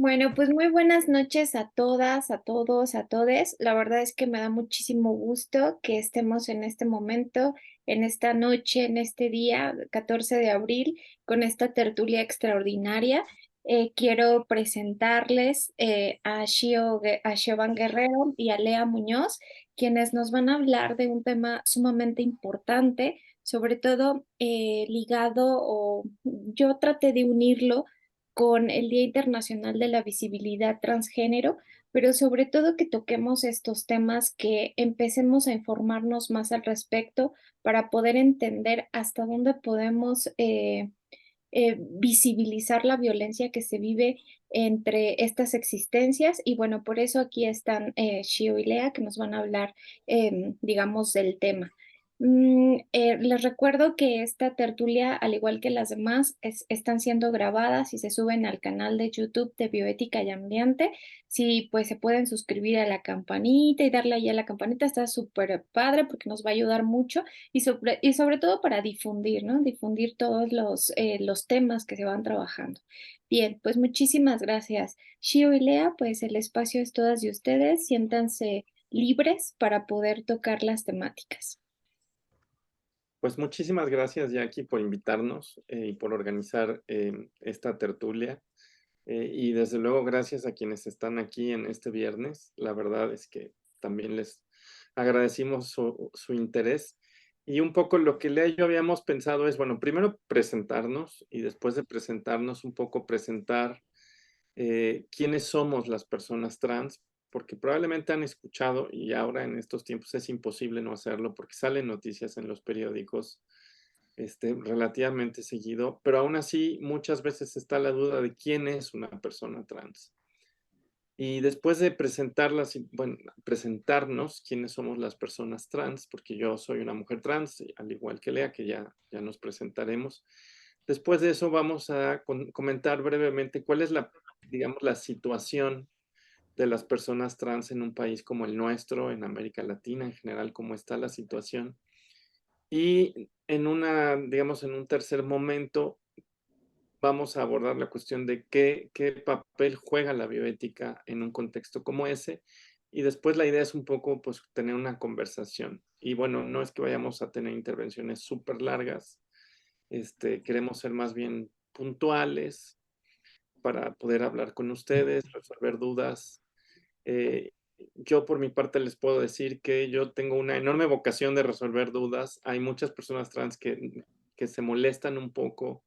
Bueno, pues muy buenas noches a todas, a todos, a todes. La verdad es que me da muchísimo gusto que estemos en este momento, en esta noche, en este día, 14 de abril, con esta tertulia extraordinaria. Quiero presentarles a Siobhan Guerrero y a Lea Muñoz, quienes nos van a hablar de un tema sumamente importante, sobre todo ligado, o yo traté de unirlo con el Día Internacional de la Visibilidad Transgénero, pero sobre todo que toquemos estos temas, que empecemos a informarnos más al respecto para poder entender hasta dónde podemos visibilizar la violencia que se vive entre estas existencias. Y bueno, por eso aquí están Shio y Lea, que nos van a hablar, digamos, del tema. Les recuerdo que esta tertulia, al igual que las demás, están siendo grabadas y se suben al canal de YouTube de Bioética y Ambiente. Si pues se pueden suscribir a la campanita y darle ahí a la campanita, está súper padre porque nos va a ayudar mucho y sobre todo para difundir, ¿no? Difundir todos los temas que se van trabajando. Bien, pues muchísimas gracias. Shio y Lea, pues el espacio es todas de ustedes. Siéntanse libres para poder tocar las temáticas. Pues muchísimas gracias, Jackie, por invitarnos y por organizar esta tertulia. Y desde luego, gracias a quienes están aquí en este viernes. La verdad es que también les agradecimos su interés. Y un poco lo que Lea y yo habíamos pensado es, bueno, primero presentarnos y después de presentarnos, un poco presentar quiénes somos las personas trans, porque probablemente han escuchado y ahora en estos tiempos es imposible no hacerlo porque salen noticias en los periódicos relativamente seguido, pero aún así muchas veces está la duda de quién es una persona trans. Y después de presentarlas, bueno, presentarnos quiénes somos las personas trans, porque yo soy una mujer trans, al igual que Lea, que ya nos presentaremos. Después de eso vamos a comentar brevemente cuál es digamos, la situación de las personas trans en un país como el nuestro, en América Latina en general, cómo está la situación. Y digamos, en un tercer momento, vamos a abordar la cuestión de qué papel juega la bioética en un contexto como ese. Y después la idea es un poco, pues, tener una conversación. Y bueno, no es que vayamos a tener intervenciones súper largas. Queremos ser más bien puntuales para poder hablar con ustedes, resolver dudas. Eh, yo por mi parte les puedo decir que yo tengo una enorme vocación de resolver dudas. Hay muchas personas trans que se molestan un poco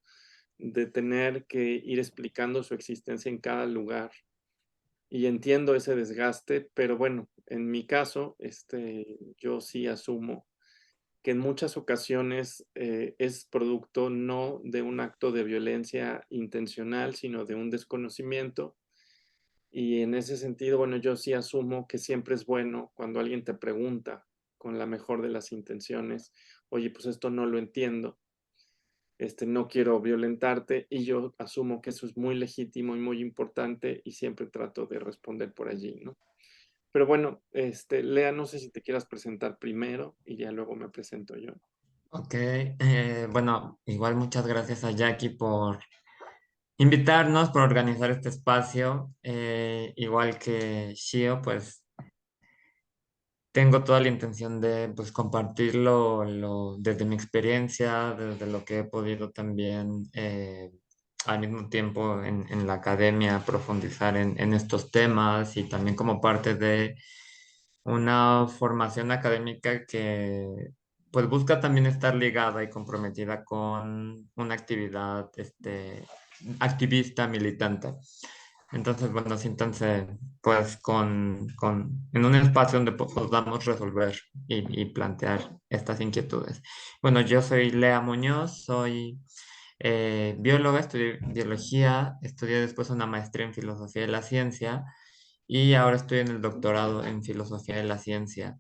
de tener que ir explicando su existencia en cada lugar. Y entiendo ese desgaste, pero bueno, en mi caso, yo sí asumo que en muchas ocasiones es producto no de un acto de violencia intencional, sino de un desconocimiento. Y en ese sentido, bueno, yo sí asumo que siempre es bueno cuando alguien te pregunta con la mejor de las intenciones, oye, pues esto no lo entiendo, no quiero violentarte, y yo asumo que eso es muy legítimo y muy importante y siempre trato de responder por allí, ¿no? Pero bueno, Lea, no sé si te quieras presentar primero y ya luego me presento yo. Ok, bueno, igual muchas gracias a Jackie por invitarnos, por organizar este espacio. Igual que Shio, pues tengo toda la intención de pues, compartirlo desde mi experiencia, desde lo que he podido también al mismo tiempo en la academia profundizar en estos temas y también como parte de una formación académica que pues busca también estar ligada y comprometida con una actividad activista, militante. Entonces, bueno, siéntanse pues en un espacio donde podamos resolver y plantear estas inquietudes. Bueno, yo soy Lea Muñoz, soy bióloga, estudié biología, estudié después una maestría en filosofía de la ciencia y ahora estoy en el doctorado en filosofía de la ciencia.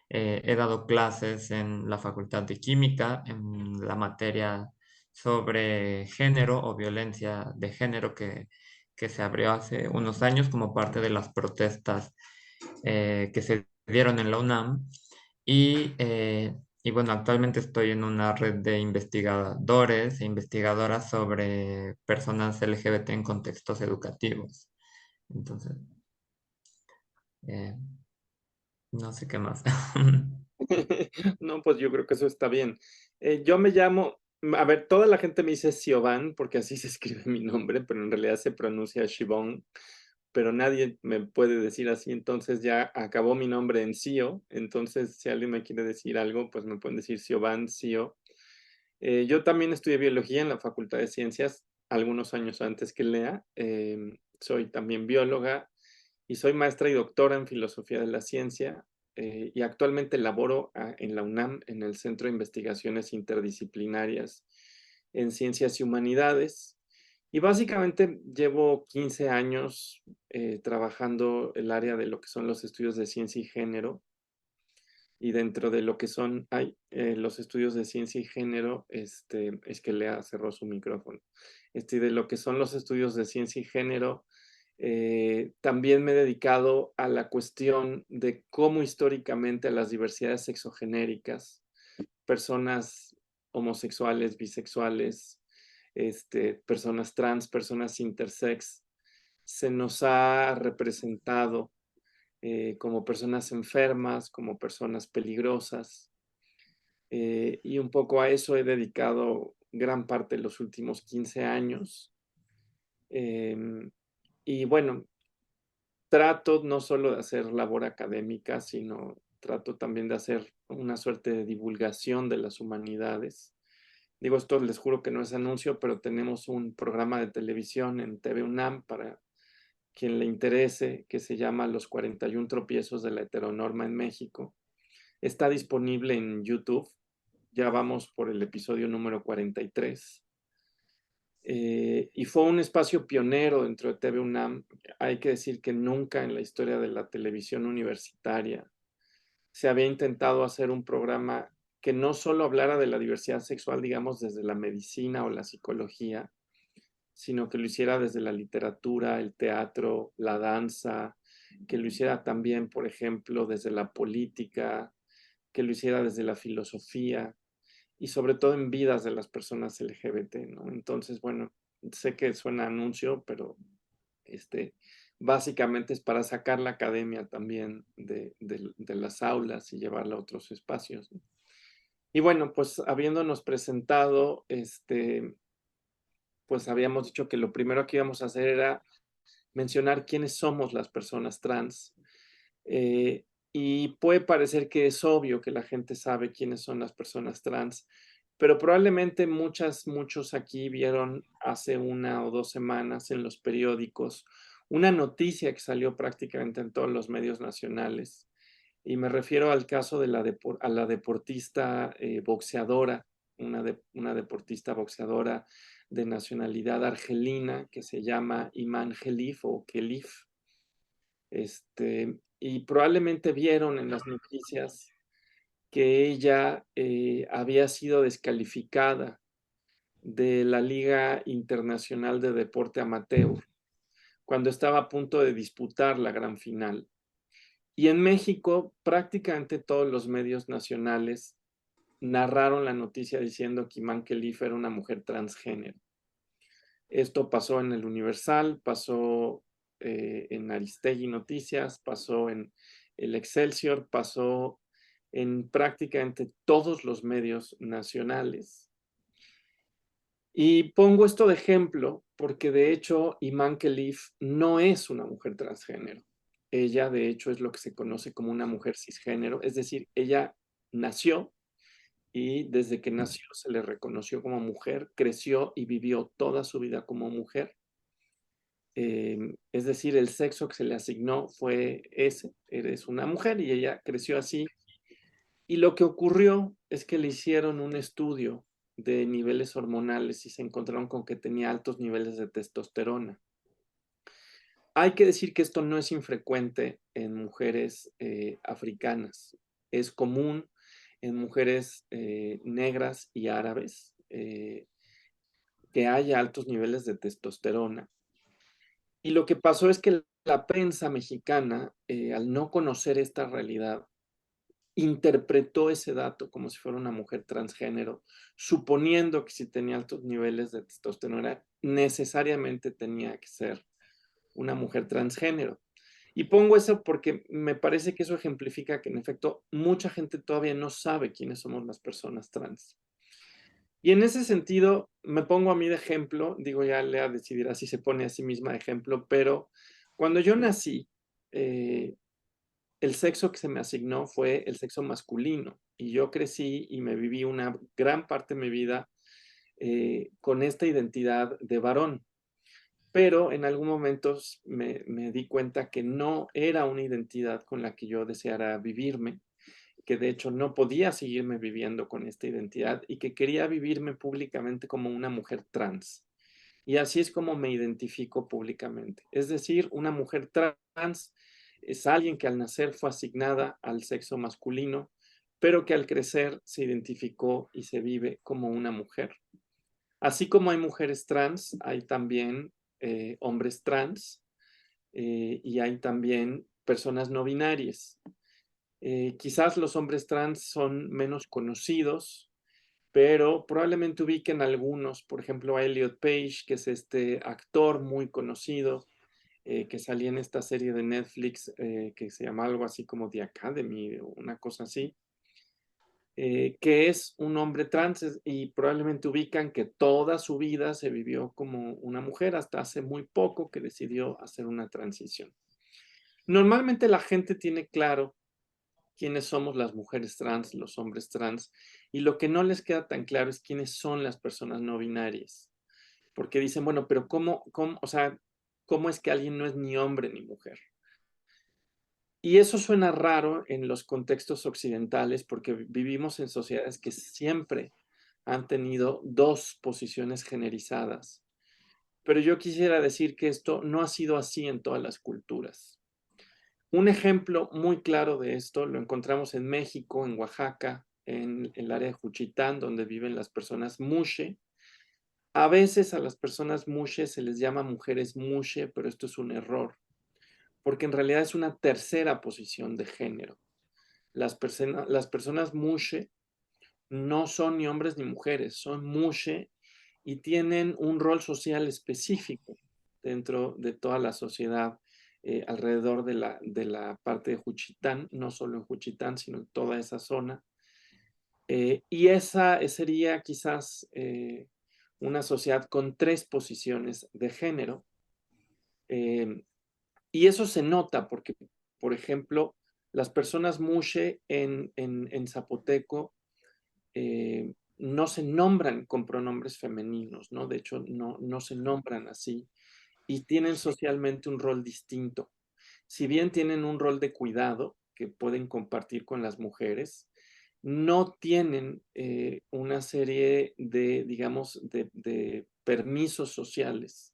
He dado clases en la Facultad de Química, en la materia sobre género o violencia de género que se abrió hace unos años como parte de las protestas que se dieron en la UNAM. Y bueno, actualmente estoy en una red de investigadores e investigadoras sobre personas LGBT en contextos educativos. Entonces, no sé qué más. No, pues yo creo que eso está bien. Yo me llamo, a ver, toda la gente me dice Siobhan porque así se escribe mi nombre, pero en realidad se pronuncia Shivon, pero nadie me puede decir así, entonces ya acabó mi nombre en Sio, entonces si alguien me quiere decir algo, pues me pueden decir Siobhan, Sio. Yo también estudié biología en la Facultad de Ciencias algunos años antes que Lea. Soy también bióloga y soy maestra y doctora en filosofía de la ciencia, y actualmente laboro en la UNAM, en el Centro de Investigaciones Interdisciplinarias en Ciencias y Humanidades. Y básicamente llevo 15 años trabajando el área de lo que son los estudios de ciencia y género. Y dentro de lo que son los estudios de ciencia y género, es que Lea cerró su micrófono. De lo que son los estudios de ciencia y género, también me he dedicado a la cuestión de cómo históricamente las diversidades sexogenéricas, personas homosexuales, bisexuales, personas trans, personas intersex, se nos ha representado como personas enfermas, como personas peligrosas. Y un poco a eso he dedicado gran parte de los últimos 15 años. Y bueno, trato no solo de hacer labor académica, sino trato también de hacer una suerte de divulgación de las humanidades. Digo, esto les juro que no es anuncio, pero tenemos un programa de televisión en TV UNAM para quien le interese, que se llama Los 41 tropiezos de la heteronorma en México. Está disponible en YouTube. Ya vamos por el episodio número 43. Y fue un espacio pionero dentro de TV UNAM. Hay que decir que nunca en la historia de la televisión universitaria se había intentado hacer un programa que no solo hablara de la diversidad sexual, digamos, desde la medicina o la psicología, sino que lo hiciera desde la literatura, el teatro, la danza, que lo hiciera también, por ejemplo, desde la política, que lo hiciera desde la filosofía y sobre todo en vidas de las personas LGBT, ¿no? Entonces, bueno, sé que suena anuncio, pero básicamente es para sacar la academia también de las aulas y llevarla a otros espacios, ¿no? Y bueno, pues habiéndonos presentado, pues habíamos dicho que lo primero que íbamos a hacer era mencionar quiénes somos las personas trans. Eh, y puede parecer que es obvio que la gente sabe quiénes son las personas trans, pero probablemente muchos aquí vieron hace 1 o 2 semanas en los periódicos una noticia que salió prácticamente en todos los medios nacionales. Y me refiero al caso de la deportista boxeadora, una deportista boxeadora de nacionalidad argelina que se llama Iman Khelif o Khelif. Y probablemente vieron en las noticias que ella había sido descalificada de la Liga Internacional de Deporte Amateur cuando estaba a punto de disputar la gran final. Y en México prácticamente todos los medios nacionales narraron la noticia diciendo que Iman Khelif era una mujer transgénero. Esto pasó en el Universal, pasó en Aristegui Noticias, pasó en el Excelsior, pasó en prácticamente todos los medios nacionales. Y pongo esto de ejemplo porque de hecho Iman Khelif no es una mujer transgénero. Ella de hecho es lo que se conoce como una mujer cisgénero, es decir, ella nació y desde que nació se le reconoció como mujer, creció y vivió toda su vida como mujer. Es decir, el sexo que se le asignó fue ese, eres una mujer y ella creció así. Y lo que ocurrió es que le hicieron un estudio de niveles hormonales y se encontraron con que tenía altos niveles de testosterona. Hay que decir que esto no es infrecuente en mujeres africanas. Es común en mujeres negras y árabes que haya altos niveles de testosterona. Y lo que pasó es que la prensa mexicana, al no conocer esta realidad, interpretó ese dato como si fuera una mujer transgénero, suponiendo que si tenía altos niveles de testosterona, necesariamente tenía que ser una mujer transgénero. Y pongo eso porque me parece que eso ejemplifica que en efecto mucha gente todavía no sabe quiénes somos las personas trans. Y en ese sentido, me pongo a mí de ejemplo, digo, ya Lea decidirá si se pone a sí misma de ejemplo, pero cuando yo nací, el sexo que se me asignó fue el sexo masculino y yo crecí y me viví una gran parte de mi vida con esta identidad de varón. Pero en algún momento me di cuenta que no era una identidad con la que yo deseara vivirme, que de hecho no podía seguirme viviendo con esta identidad y que quería vivirme públicamente como una mujer trans. Y así es como me identifico públicamente. Es decir, una mujer trans es alguien que al nacer fue asignada al sexo masculino, pero que al crecer se identificó y se vive como una mujer. Así como hay mujeres trans, hay también hombres trans y hay también personas no binarias. Quizás los hombres trans son menos conocidos, pero probablemente ubiquen algunos, por ejemplo, a Elliot Page, que es este actor muy conocido, que salía en esta serie de Netflix que se llama algo así como The Academy o una cosa así, que es un hombre trans y probablemente ubican que toda su vida se vivió como una mujer hasta hace muy poco que decidió hacer una transición. Normalmente la gente tiene claro quiénes somos las mujeres trans, los hombres trans, y lo que no les queda tan claro es quiénes son las personas no binarias. Porque dicen, bueno, pero o sea, ¿cómo es que alguien no es ni hombre ni mujer? Y eso suena raro en los contextos occidentales porque vivimos en sociedades que siempre han tenido dos posiciones generizadas. Pero yo quisiera decir que esto no ha sido así en todas las culturas. Un ejemplo muy claro de esto lo encontramos en México, en Oaxaca, en el área de Juchitán, donde viven las personas mushe. A veces a las personas mushe se les llama mujeres mushe, pero esto es un error, porque en realidad es una tercera posición de género. Las personas mushe no son ni hombres ni mujeres, son mushe y tienen un rol social específico dentro de toda la sociedad alrededor de la parte de Juchitán, no solo en Juchitán, sino en toda esa zona. Y esa sería quizás una sociedad con tres posiciones de género. Y eso se nota porque, por ejemplo, las personas mushe en zapoteco no se nombran con pronombres femeninos, ¿no? De hecho, no se nombran así y tienen socialmente un rol distinto. Si bien tienen un rol de cuidado que pueden compartir con las mujeres, no tienen una serie de, digamos, de permisos sociales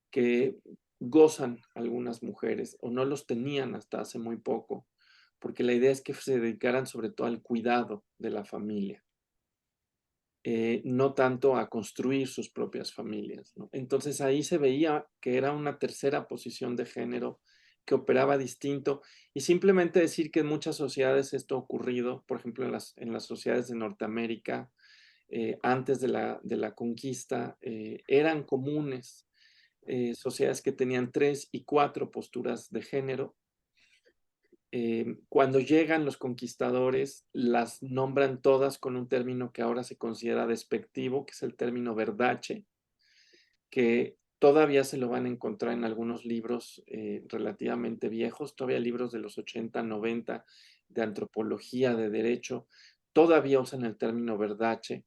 que gozan algunas mujeres o no los tenían hasta hace muy poco, porque la idea es que se dedicaran sobre todo al cuidado de la familia. No tanto a construir sus propias familias, ¿no? Entonces ahí se veía que era una tercera posición de género que operaba distinto y simplemente decir que en muchas sociedades esto ha ocurrido, por ejemplo en las sociedades de Norteamérica, antes de la conquista, eran comunes sociedades que tenían 3 y 4 posturas de género. Cuando llegan los conquistadores, las nombran todas con un término que ahora se considera despectivo, que es el término verdache, que todavía se lo van a encontrar en algunos libros relativamente viejos, todavía libros de los 80, 90 de antropología, de derecho, todavía usan el término verdache,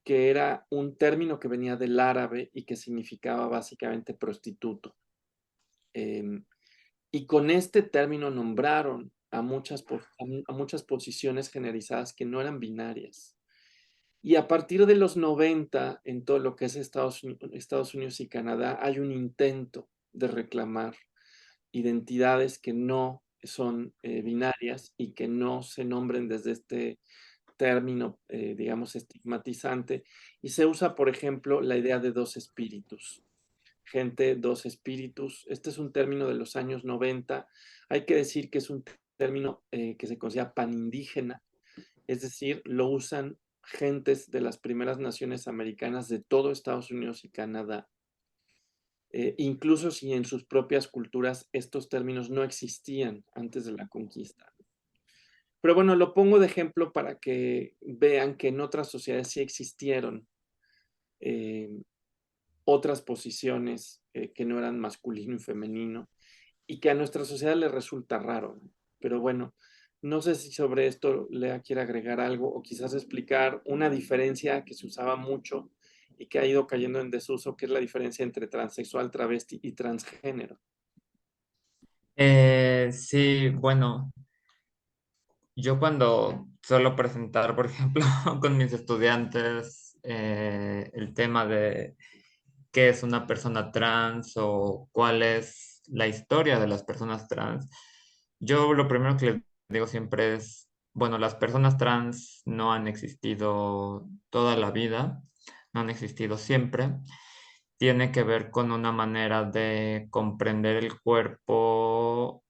que era un término que venía del árabe y que significaba básicamente prostituto. Y con este término nombraron a muchas posiciones generalizadas que no eran binarias. Y a partir de los 90, en todo lo que es Estados Unidos y Canadá, hay un intento de reclamar identidades que no son binarias y que no se nombren desde este término, digamos, estigmatizante. Y se usa, por ejemplo, la idea de dos espíritus. Gente, dos espíritus. Este es un término de los años 90. Hay que decir que es un término que se considera panindígena, es decir, lo usan gentes de las primeras naciones americanas de todo Estados Unidos y Canadá. incluso si en sus propias culturas estos términos no existían antes de la conquista. Pero bueno, lo pongo de ejemplo para que vean que en otras sociedades sí existieron eh, otras posiciones que no eran masculino y femenino y que a nuestra sociedad le resulta raro. Pero bueno, no sé si sobre esto Lea quiere agregar algo o quizás explicar una diferencia que se usaba mucho y que ha ido cayendo en desuso, que es la diferencia entre transexual, travesti y transgénero. Sí, bueno, yo cuando suelo presentar, por ejemplo, con mis estudiantes el tema de qué es una persona trans o cuál es la historia de las personas trans, yo lo primero que les digo siempre es, bueno, las personas trans no han existido toda la vida, no han existido siempre. Tiene que ver con una manera de comprender el cuerpo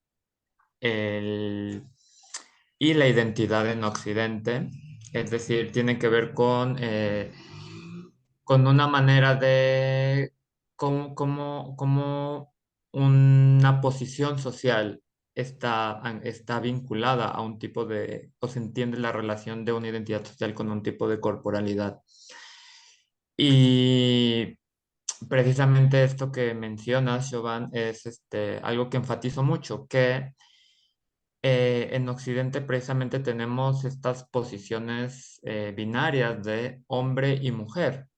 el- y la identidad en Occidente. Es decir, tiene que ver con una manera de cómo una posición social está vinculada a un tipo de, o se entiende la relación de una identidad social con un tipo de corporalidad. Y precisamente esto que mencionas, Jovan, es algo que enfatizo mucho, que en Occidente precisamente tenemos estas posiciones binarias de hombre y mujer,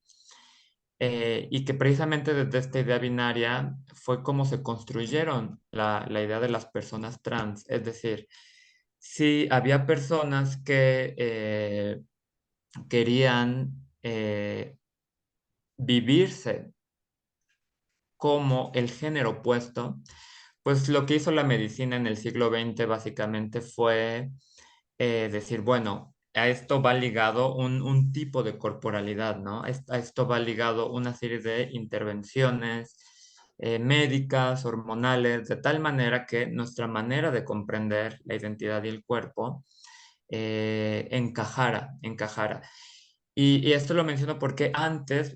y que precisamente desde esta idea binaria fue como se construyeron la idea de las personas trans. Es decir, si había personas que querían vivirse como el género opuesto, pues lo que hizo la medicina en el siglo XX básicamente fue decir, bueno, a esto va ligado un tipo de corporalidad, ¿no? A esto va ligado una serie de intervenciones médicas, hormonales, de tal manera que nuestra manera de comprender la identidad y el cuerpo encajara. Y esto lo menciono porque antes,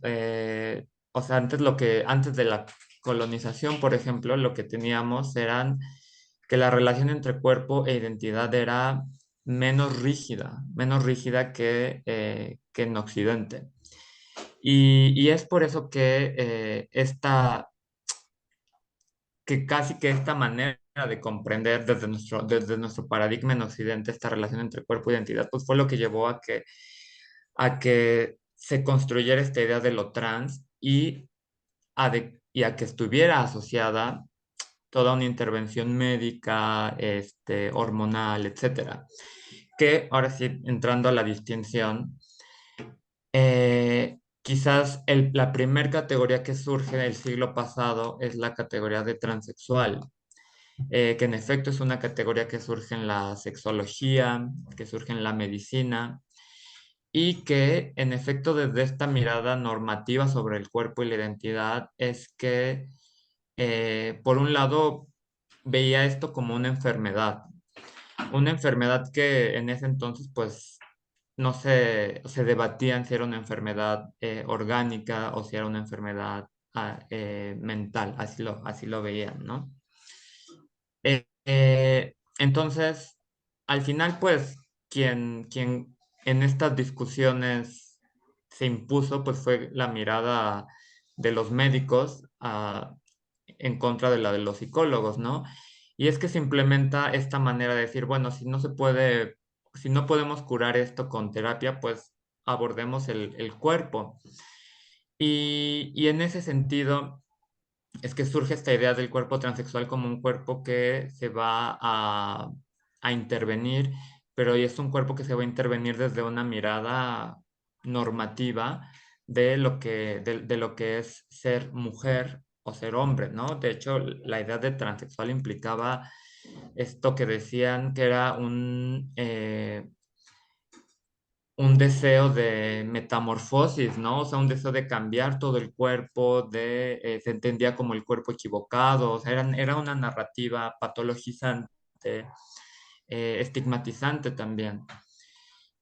o sea, antes de la colonización, por ejemplo, lo que teníamos eran que la relación entre cuerpo e identidad era menos rígida que en Occidente. Y es por eso que que casi que esta manera de comprender desde nuestro paradigma en Occidente esta relación entre cuerpo e identidad, pues fue lo que llevó a que se construyera esta idea de lo trans y a que estuviera asociada toda una intervención médica, hormonal, etcétera. Que ahora sí, entrando a la distinción, quizás la primer categoría que surge del siglo pasado es la categoría de transexual, que en efecto es una categoría que surge en la sexología, que surge en la medicina, y que en efecto desde esta mirada normativa sobre el cuerpo y la identidad es que, por un lado, veía esto como una enfermedad que en ese entonces pues no se debatían si era una enfermedad orgánica o si era una enfermedad mental, así lo veían, ¿no? Entonces, al final, pues, quien en estas discusiones se impuso, pues fue la mirada de los médicos en contra de la de los psicólogos, ¿no? Y es que se implementa esta manera de decir, bueno, si no podemos curar esto con terapia, pues abordemos el cuerpo. Y en ese sentido es que surge esta idea del cuerpo transexual como un cuerpo que se va a intervenir, pero es un cuerpo que se va a intervenir desde una mirada normativa de lo que es ser mujer o ser hombre, ¿no? De hecho, la idea de transexual implicaba esto que decían que era un deseo de metamorfosis, ¿no? O sea, un deseo de cambiar todo el cuerpo, se entendía como el cuerpo equivocado, o sea, era una narrativa patologizante, estigmatizante también.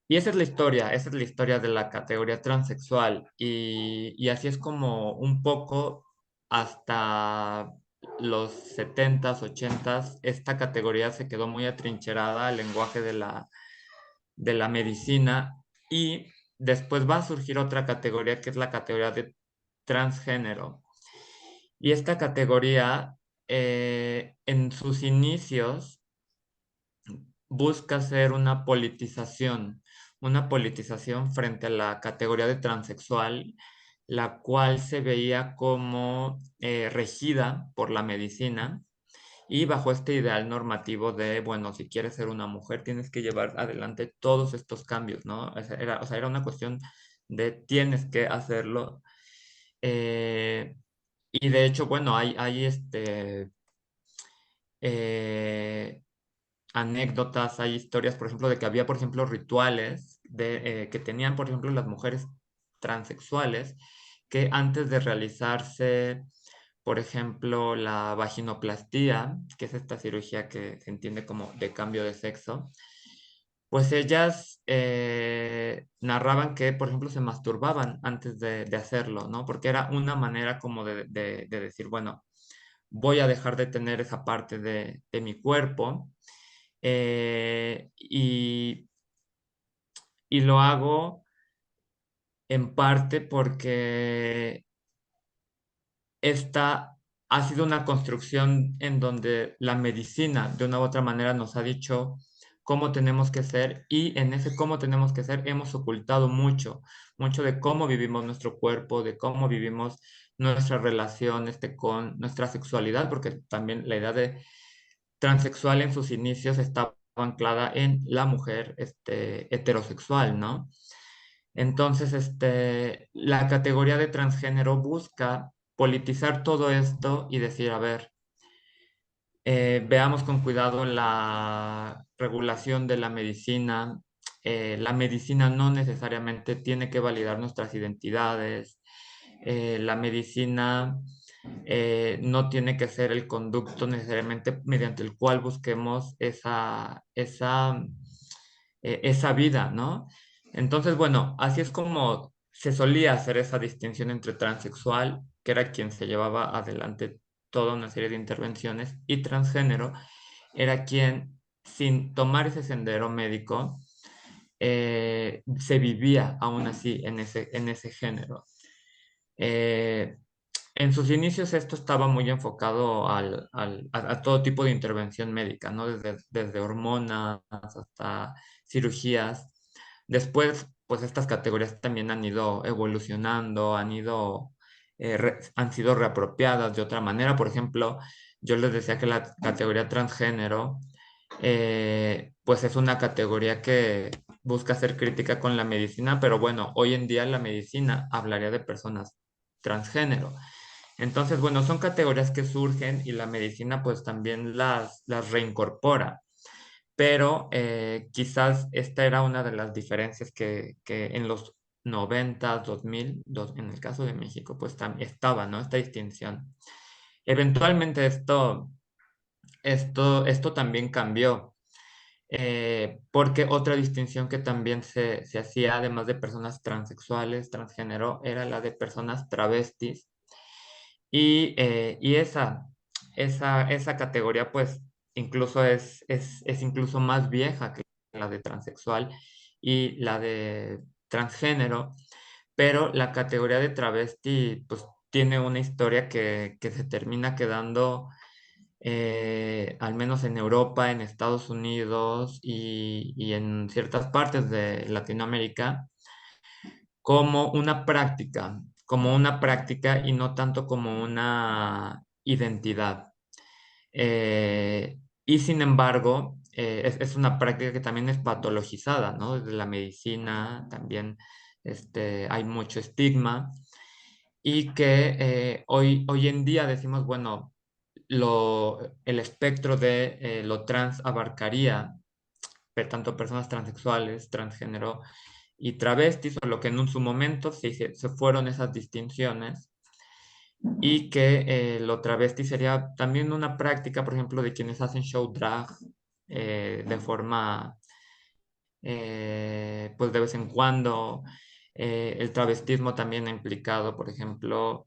Y esa es la historia de la categoría transexual. Y así es como un poco hasta los 70s, 80s, esta categoría se quedó muy atrincherada al lenguaje de la medicina y después va a surgir otra categoría que es la categoría de transgénero. Y esta categoría en sus inicios busca ser una politización frente a la categoría de transexual, la cual se veía como regida por la medicina y bajo este ideal normativo de, bueno, si quieres ser una mujer, tienes que llevar adelante todos estos cambios, ¿no? O sea, era una cuestión de tienes que hacerlo. Eh, y de hecho, bueno, hay eh, anécdotas, hay historias, por ejemplo, de que había, por ejemplo, rituales que tenían, por ejemplo, las mujeres transexuales, que antes de realizarse, por ejemplo, la vaginoplastía, que es esta cirugía que se entiende como de cambio de sexo, pues ellas narraban que, por ejemplo, se masturbaban antes de hacerlo, ¿no? Porque era una manera como de decir, bueno, voy a dejar de tener esa parte de mi cuerpo eh, y, y lo hago en parte porque esta ha sido una construcción en donde la medicina de una u otra manera nos ha dicho cómo tenemos que ser y en ese cómo tenemos que ser hemos ocultado mucho, mucho de cómo vivimos nuestro cuerpo, de cómo vivimos nuestra relación con nuestra sexualidad, porque también la idea de transexual en sus inicios estaba anclada en la mujer heterosexual, ¿no? Entonces, la categoría de transgénero busca politizar todo esto y decir, a ver, veamos con cuidado la regulación de la medicina. La medicina no necesariamente tiene que validar nuestras identidades. La medicina no tiene que ser el conducto necesariamente mediante el cual busquemos esa vida, ¿no? Entonces, bueno, así es como se solía hacer esa distinción entre transexual, que era quien se llevaba adelante toda una serie de intervenciones, y transgénero era quien, sin tomar ese sendero médico, se vivía aún así en ese género. Eh, en sus inicios esto estaba muy enfocado a todo tipo de intervención médica, ¿no? Desde hormonas hasta cirugías. Después, pues estas categorías también han ido evolucionando, han sido reapropiadas de otra manera. Por ejemplo, yo les decía que la categoría transgénero, pues es una categoría que busca ser crítica con la medicina, pero bueno, hoy en día la medicina hablaría de personas transgénero. Entonces, bueno, son categorías que surgen y la medicina pues también las reincorpora, pero quizás esta era una de las diferencias que en los 90, 2000, en el caso de México, pues estaba, ¿no? Esta distinción. Eventualmente esto también cambió, porque otra distinción que también se hacía, además de personas transexuales, transgénero, era la de personas travestis. Y esa categoría, pues, incluso es incluso más vieja que la de transexual y la de transgénero, pero la categoría de travesti, pues, tiene una historia que se termina quedando, al menos en Europa, en Estados Unidos y en ciertas partes de Latinoamérica, como una práctica y no tanto como una identidad. Y sin embargo, es una práctica que también es patologizada, ¿no? Desde la medicina también hay mucho estigma y que hoy en día decimos, bueno, el espectro de lo trans abarcaría tanto personas transexuales, transgénero y travestis, o lo que en su momento se fueron esas distinciones, y que lo travesti sería también una práctica, por ejemplo, de quienes hacen show drag de forma, pues de vez en cuando. El travestismo también ha implicado, por ejemplo,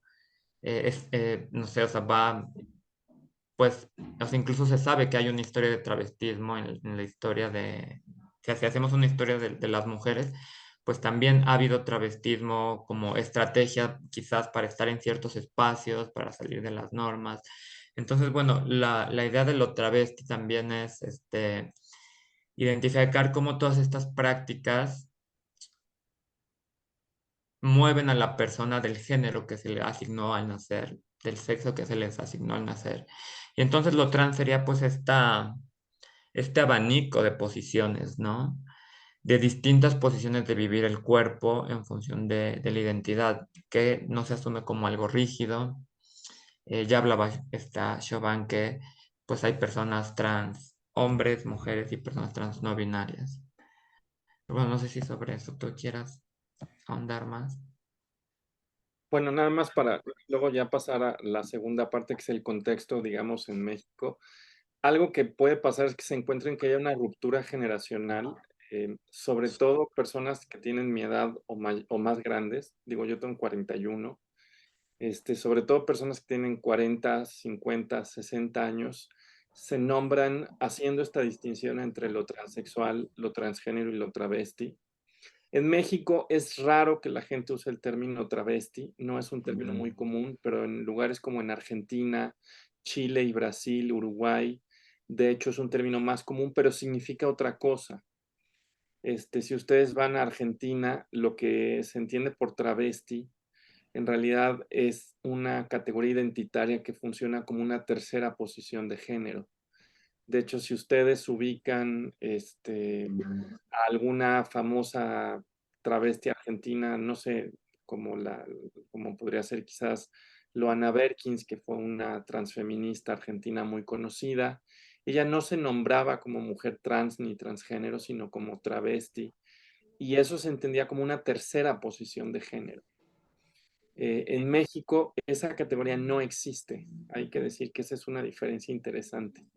no sé, o sea, va, pues, o sea, incluso se sabe que hay una historia de travestismo en la historia de, o sea, si hacemos una historia de las mujeres, pues también ha habido travestismo como estrategia quizás para estar en ciertos espacios, para salir de las normas. Entonces, bueno, la idea de lo travesti también es identificar cómo todas estas prácticas mueven a la persona del género que se le asignó al nacer, del sexo que se les asignó al nacer. Y entonces lo trans sería pues este abanico de posiciones, ¿no? De distintas posiciones de vivir el cuerpo en función de la identidad, que no se asume como algo rígido. Ya hablaba esta Chauvin que pues hay personas trans, hombres, mujeres y personas trans no binarias. Bueno, no sé si sobre eso tú quieras ahondar más. Bueno, nada más para luego ya pasar a la segunda parte, que es el contexto, digamos, en México. Algo que puede pasar es que se encuentren que haya una ruptura generacional, sobre todo personas que tienen mi edad o más grandes. Digo, yo tengo 41. Sobre todo personas que tienen 40, 50, 60 años, se nombran haciendo esta distinción entre lo transexual, lo transgénero y lo travesti. En México es raro que la gente use el término travesti, no es un término muy común, pero en lugares como en Argentina, Chile y Brasil, Uruguay, de hecho es un término más común, pero significa otra cosa. Si ustedes van a Argentina, lo que se entiende por travesti en realidad es una categoría identitaria que funciona como una tercera posición de género. De hecho, si ustedes ubican a alguna famosa travesti argentina, no sé, como podría ser quizás Loana Berkins, que fue una transfeminista argentina muy conocida, ella no se nombraba como mujer trans ni transgénero, sino como travesti, y eso se entendía como una tercera posición de género. En México esa categoría no existe. Hay que decir que esa es una diferencia interesante.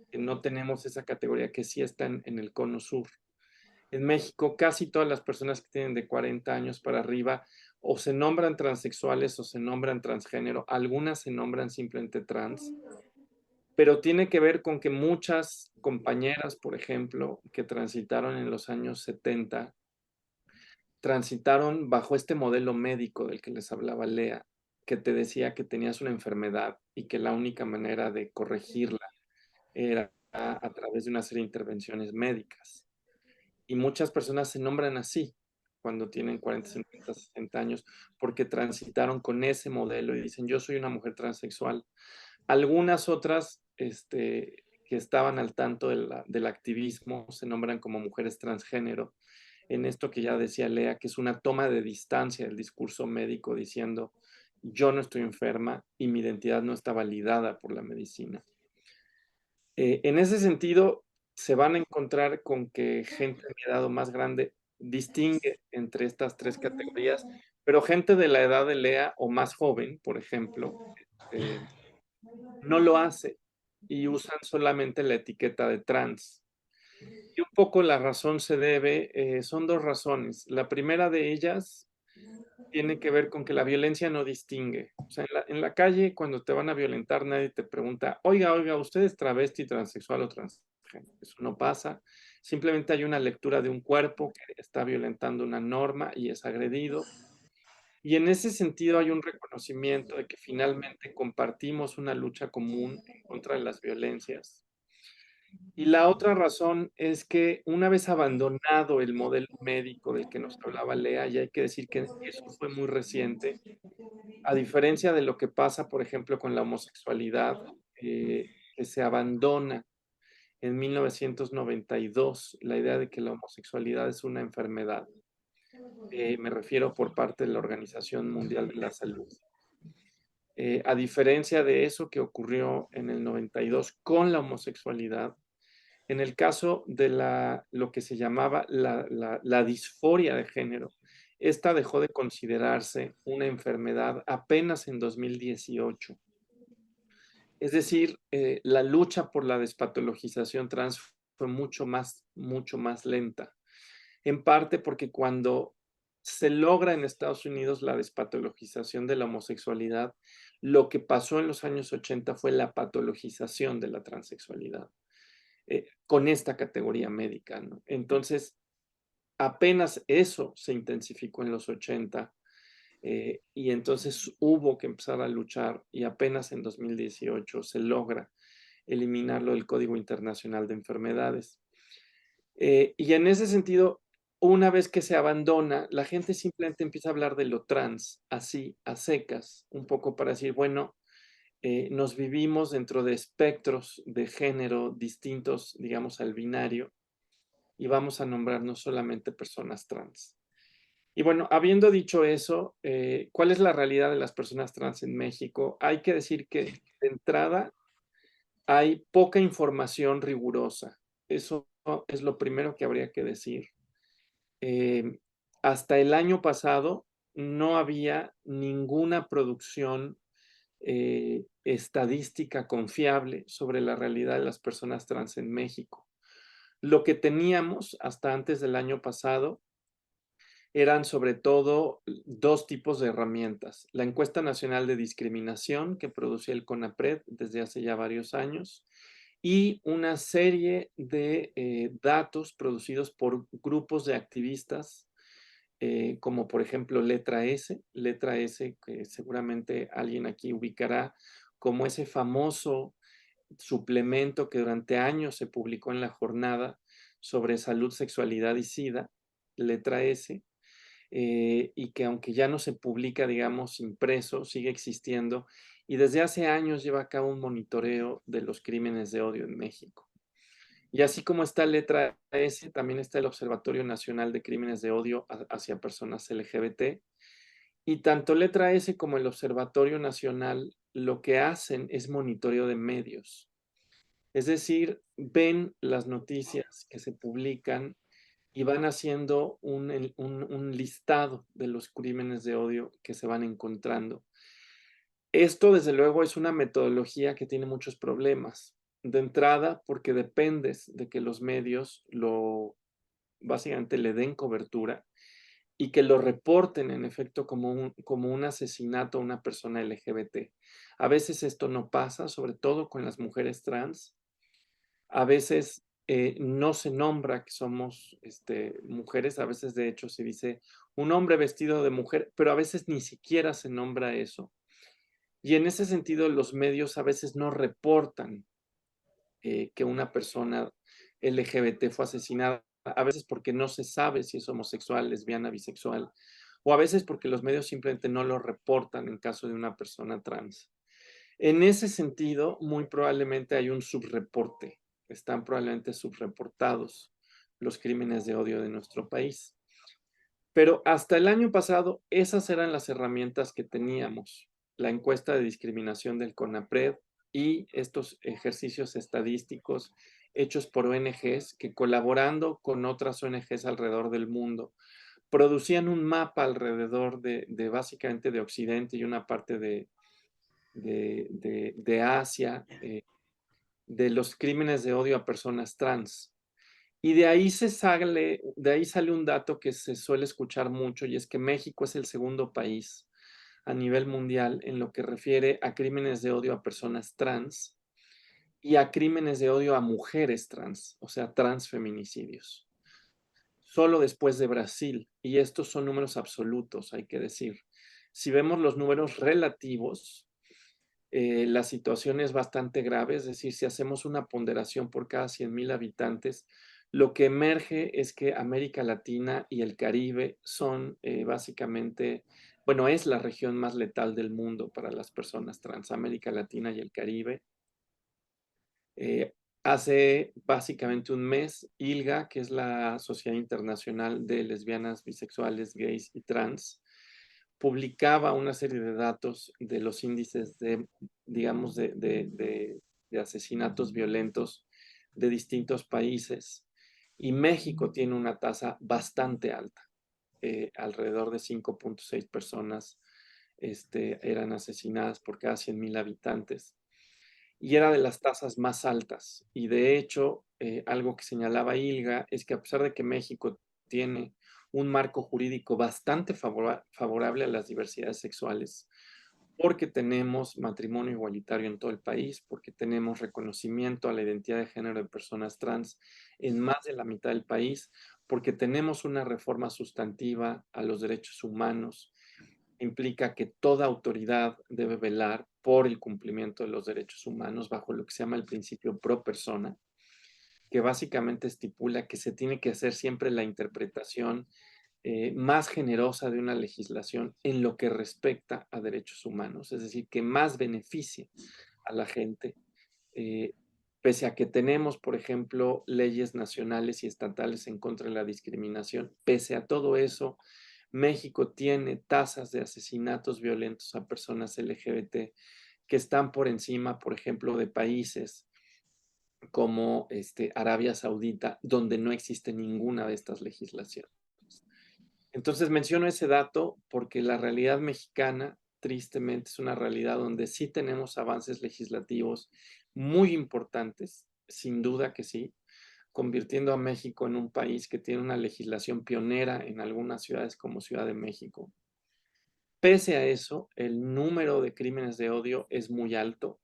Que no tenemos esa categoría que sí está en el cono sur. En México casi todas las personas que tienen de 40 años para arriba o se nombran transexuales o se nombran transgénero. Algunas se nombran simplemente trans. Pero tiene que ver con que muchas compañeras, por ejemplo, que transitaron en los años 70, transitaron bajo este modelo médico del que les hablaba Lea, que te decía que tenías una enfermedad y que la única manera de corregirla era a través de una serie de intervenciones médicas. Y muchas personas se nombran así cuando tienen 40, 50, 60 años, porque transitaron con ese modelo y dicen, yo soy una mujer transexual. Algunas otras que estaban al tanto del activismo se nombran como mujeres transgénero, en esto que ya decía Lea, que es una toma de distancia del discurso médico diciendo, yo no estoy enferma y mi identidad no está validada por la medicina. En ese sentido, se van a encontrar con que gente de mi edad o más grande distingue entre estas tres categorías, pero gente de la edad de Lea o más joven, por ejemplo, no lo hace y usan solamente la etiqueta de trans. Y un poco la razón se debe, son dos razones. La primera de ellas tiene que ver con que la violencia no distingue. O sea, en la calle, cuando te van a violentar, nadie te pregunta, oiga, ¿usted es travesti, transexual o transgénero? Eso no pasa. Simplemente hay una lectura de un cuerpo que está violentando una norma y es agredido. Y en ese sentido hay un reconocimiento de que finalmente compartimos una lucha común en contra de las violencias. Y la otra razón es que una vez abandonado el modelo médico del que nos hablaba Lea, y hay que decir que eso fue muy reciente, a diferencia de lo que pasa, por ejemplo, con la homosexualidad, que se abandona en 1992, la idea de que la homosexualidad es una enfermedad. Me refiero por parte de la Organización Mundial de la Salud. A diferencia de eso que ocurrió en el 92 con la homosexualidad, en el caso de lo que se llamaba la disforia de género, esta dejó de considerarse una enfermedad apenas en 2018. Es decir, la lucha por la despatologización trans fue mucho más lenta. En parte porque cuando se logra en Estados Unidos la despatologización de la homosexualidad. Lo que pasó en los años 80 fue la patologización de la transexualidad, con esta categoría médica, ¿no? Entonces, apenas eso se intensificó en los 80, y entonces hubo que empezar a luchar, y apenas en 2018 se logra eliminarlo del Código Internacional de Enfermedades. Y en ese sentido, una vez que se abandona, la gente simplemente empieza a hablar de lo trans, así, a secas, un poco para decir, bueno, nos vivimos dentro de espectros de género distintos, digamos, al binario, y vamos a nombrarnos solamente personas trans. Y bueno, habiendo dicho eso, ¿cuál es la realidad de las personas trans en México? Hay que decir que de entrada hay poca información rigurosa. Eso es lo primero que habría que decir. Eh, Hasta el año pasado no había ninguna producción estadística confiable sobre la realidad de las personas trans en México. Lo que teníamos hasta antes del año pasado eran sobre todo dos tipos de herramientas. La encuesta nacional de discriminación que producía el CONAPRED desde hace ya varios años y una serie de datos producidos por grupos de activistas, como por ejemplo Letra S, que seguramente alguien aquí ubicará como ese famoso suplemento que durante años se publicó en la jornada sobre salud, sexualidad y SIDA, Letra S, y que aunque ya no se publica, digamos, impreso, sigue existiendo y desde hace años lleva a cabo un monitoreo de los crímenes de odio en México. Y así como está Letra S, también está el Observatorio Nacional de Crímenes de Odio hacia Personas LGBT. Y tanto Letra S como el Observatorio Nacional lo que hacen es monitoreo de medios. Es decir, ven las noticias que se publican y van haciendo un listado de los crímenes de odio que se van encontrando. Esto, desde luego, es una metodología que tiene muchos problemas. De entrada, porque dependes de que los medios básicamente le den cobertura y que lo reporten en efecto como un asesinato a una persona LGBT. A veces esto no pasa, sobre todo con las mujeres trans. A veces no se nombra que somos mujeres, a veces de hecho se dice un hombre vestido de mujer, pero a veces ni siquiera se nombra eso. Y en ese sentido los medios a veces no reportan que una persona LGBT fue asesinada, a veces porque no se sabe si es homosexual, lesbiana, bisexual, o a veces porque los medios simplemente no lo reportan en caso de una persona trans. En ese sentido, muy probablemente hay un subreporte, están probablemente subreportados los crímenes de odio de nuestro país. Pero hasta el año pasado, esas eran las herramientas que teníamos. La encuesta de discriminación del CONAPRED y estos ejercicios estadísticos hechos por ONGs que colaborando con otras ONGs alrededor del mundo producían un mapa alrededor de básicamente de Occidente y una parte de Asia, de los crímenes de odio a personas trans. Y de ahí sale un dato que se suele escuchar mucho y es que México es el segundo país a nivel mundial en lo que refiere a crímenes de odio a personas trans y a crímenes de odio a mujeres trans, o sea, transfeminicidios. Solo después de Brasil, y estos son números absolutos, hay que decir. Si vemos los números relativos, la situación es bastante grave, es decir, si hacemos una ponderación por cada 100,000 habitantes, lo que emerge es que América Latina y el Caribe son básicamente, bueno, es la región más letal del mundo para las personas trans, América Latina y el Caribe. Hace básicamente un mes, ILGA, que es la Sociedad Internacional de Lesbianas, Bisexuales, Gays y Trans, publicaba una serie de datos de los índices de, digamos, de asesinatos violentos de distintos países. Y México tiene una tasa bastante alta. Alrededor de 5.6 personas eran asesinadas por cada 100,000 habitantes. Y era de las tasas más altas. Y de hecho, algo que señalaba ILGA es que a pesar de que México tiene un marco jurídico bastante favorable a las diversidades sexuales, porque tenemos matrimonio igualitario en todo el país, porque tenemos reconocimiento a la identidad de género de personas trans en más de la mitad del país, porque tenemos una reforma sustantiva a los derechos humanos. Implica que toda autoridad debe velar por el cumplimiento de los derechos humanos bajo lo que se llama el principio pro persona, que básicamente estipula que se tiene que hacer siempre la interpretación más generosa de una legislación en lo que respecta a derechos humanos, es decir, que más beneficie a la gente, eh, pese a que tenemos, por ejemplo, leyes nacionales y estatales en contra de la discriminación, pese a todo eso, México tiene tasas de asesinatos violentos a personas LGBT que están por encima, por ejemplo, de países como Arabia Saudita, donde no existe ninguna de estas legislaciones. Entonces menciono ese dato porque la realidad mexicana, tristemente, es una realidad donde sí tenemos avances legislativos muy importantes, sin duda que sí, convirtiendo a México en un país que tiene una legislación pionera en algunas ciudades como Ciudad de México. Pese a eso, el número de crímenes de odio es muy alto,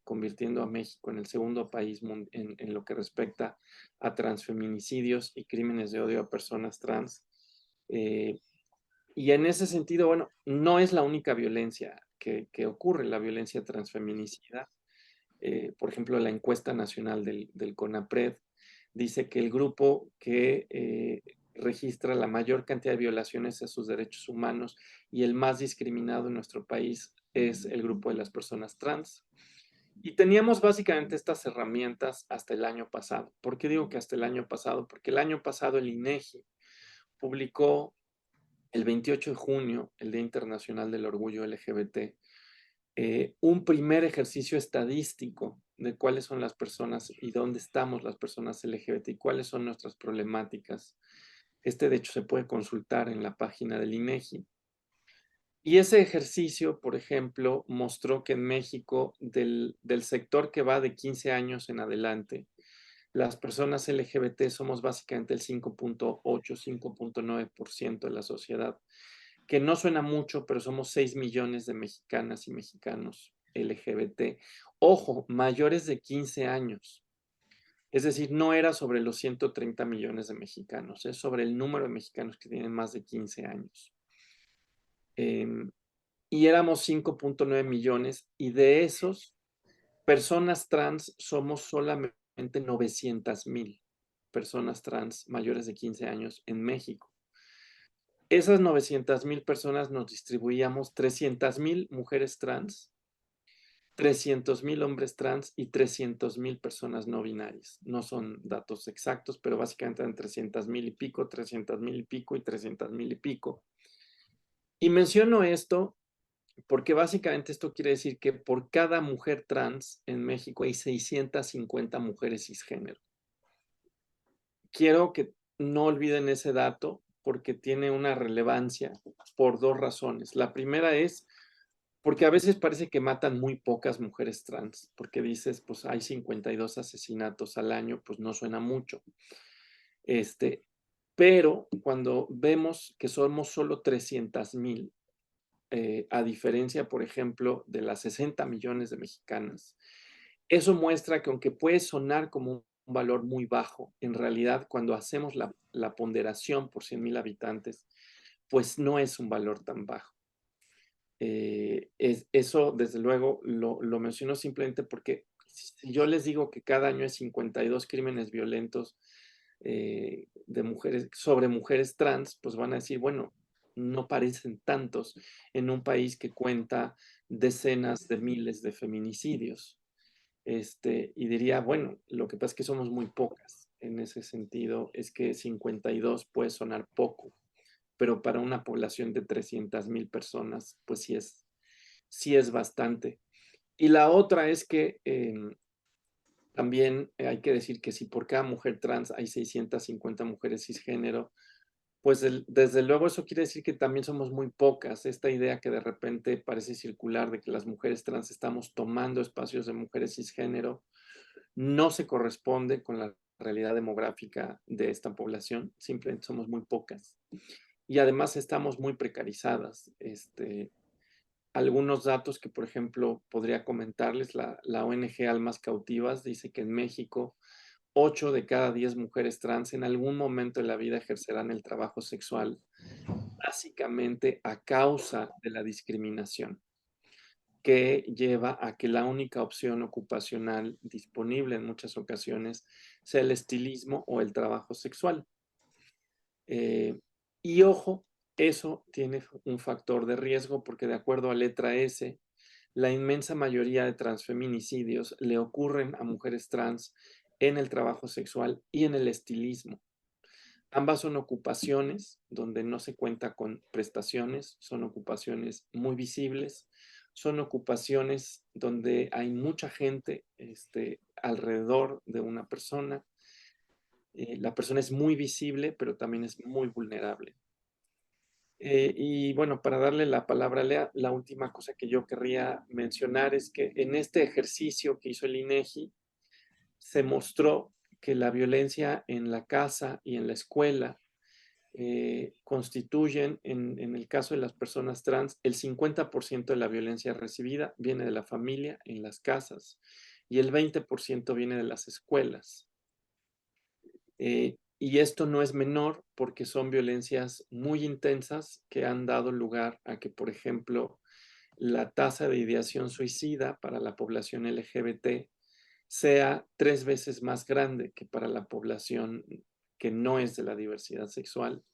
convirtiendo a México en el segundo país en lo que respecta a transfeminicidios y crímenes de odio a personas trans. Eh, y en ese sentido, bueno, no es la única violencia que ocurre, la violencia transfeminicida. Por ejemplo, la encuesta nacional del CONAPRED dice que el grupo que registra la mayor cantidad de violaciones a sus derechos humanos y el más discriminado en nuestro país es el grupo de las personas trans. Y teníamos básicamente estas herramientas hasta el año pasado. ¿Por qué digo que hasta el año pasado? Porque el año pasado el INEGI publicó el 28 de junio, el Día Internacional del Orgullo LGBT, un primer ejercicio estadístico de cuáles son las personas y dónde estamos las personas LGBT y cuáles son nuestras problemáticas. De hecho, se puede consultar en la página del INEGI. Y ese ejercicio, por ejemplo, mostró que en México, del sector que va de 15 años en adelante, las personas LGBT somos básicamente el 5.8, 5.9% de la sociedad, que no suena mucho, pero somos 6 millones de mexicanas y mexicanos LGBT. Ojo, mayores de 15 años. Es decir, no era sobre los 130 millones de mexicanos, es sobre el número de mexicanos que tienen más de 15 años. Y éramos 5.9 millones y de esos, personas trans somos solamente 900,000 personas trans mayores de 15 años en México. Esas 900,000 personas nos distribuíamos 300,000 mujeres trans, 300,000 hombres trans y 300,000 personas no binarias. No son datos exactos, pero básicamente eran 300,000 y pico, 300,000 y pico y 300,000 y pico. Y menciono esto porque básicamente esto quiere decir que por cada mujer trans en México hay 650 mujeres cisgénero. Quiero que no olviden ese dato porque tiene una relevancia por dos razones. La primera es porque a veces parece que matan muy pocas mujeres trans, porque dices, pues hay 52 asesinatos al año, pues no suena mucho. Pero cuando vemos que somos solo 300,000, a diferencia, por ejemplo, de las 60 millones de mexicanas, eso muestra que aunque puede sonar como un valor muy bajo, en realidad cuando hacemos la ponderación por 100,000 habitantes, pues no es un valor tan bajo. Eso, desde luego, lo menciono simplemente porque si yo les digo que cada año hay 52 crímenes violentos de mujeres, sobre mujeres trans, pues van a decir, bueno, no parecen tantos en un país que cuenta decenas de miles de feminicidios. Y diría, bueno, lo que pasa es que somos muy pocas. En ese sentido, es que 52 puede sonar poco, pero para una población de 300,000 personas, pues sí es bastante. Y la otra es que también hay que decir que si por cada mujer trans hay 650 mujeres cisgénero, pues desde luego eso quiere decir que también somos muy pocas. Esta idea que de repente parece circular de que las mujeres trans estamos tomando espacios de mujeres cisgénero, no se corresponde con la realidad demográfica de esta población, simplemente somos muy pocas. Y además estamos muy precarizadas. Algunos datos que, por ejemplo, podría comentarles, la ONG Almas Cautivas dice que en México 8 de cada 10 mujeres trans en algún momento de la vida ejercerán el trabajo sexual, básicamente a causa de la discriminación, que lleva a que la única opción ocupacional disponible en muchas ocasiones sea el estilismo o el trabajo sexual. Y ojo, eso tiene un factor de riesgo porque de acuerdo a letra S, la inmensa mayoría de transfeminicidios le ocurren a mujeres trans en el trabajo sexual y en el estilismo. Ambas son ocupaciones donde no se cuenta con prestaciones, son ocupaciones muy visibles, son ocupaciones donde hay mucha gente alrededor de una persona. La persona es muy visible, pero también es muy vulnerable. Y bueno, para darle la palabra a Lea, la última cosa que yo querría mencionar es que en este ejercicio que hizo el INEGI, se mostró que la violencia en la casa y en la escuela constituyen, en el caso de las personas trans, el 50% de la violencia recibida viene de la familia en las casas y el 20% viene de las escuelas. Y esto no es menor porque son violencias muy intensas que han dado lugar a que, por ejemplo, la tasa de ideación suicida para la población LGBT sea 3 veces más grande que para la población que no es de la diversidad sexual.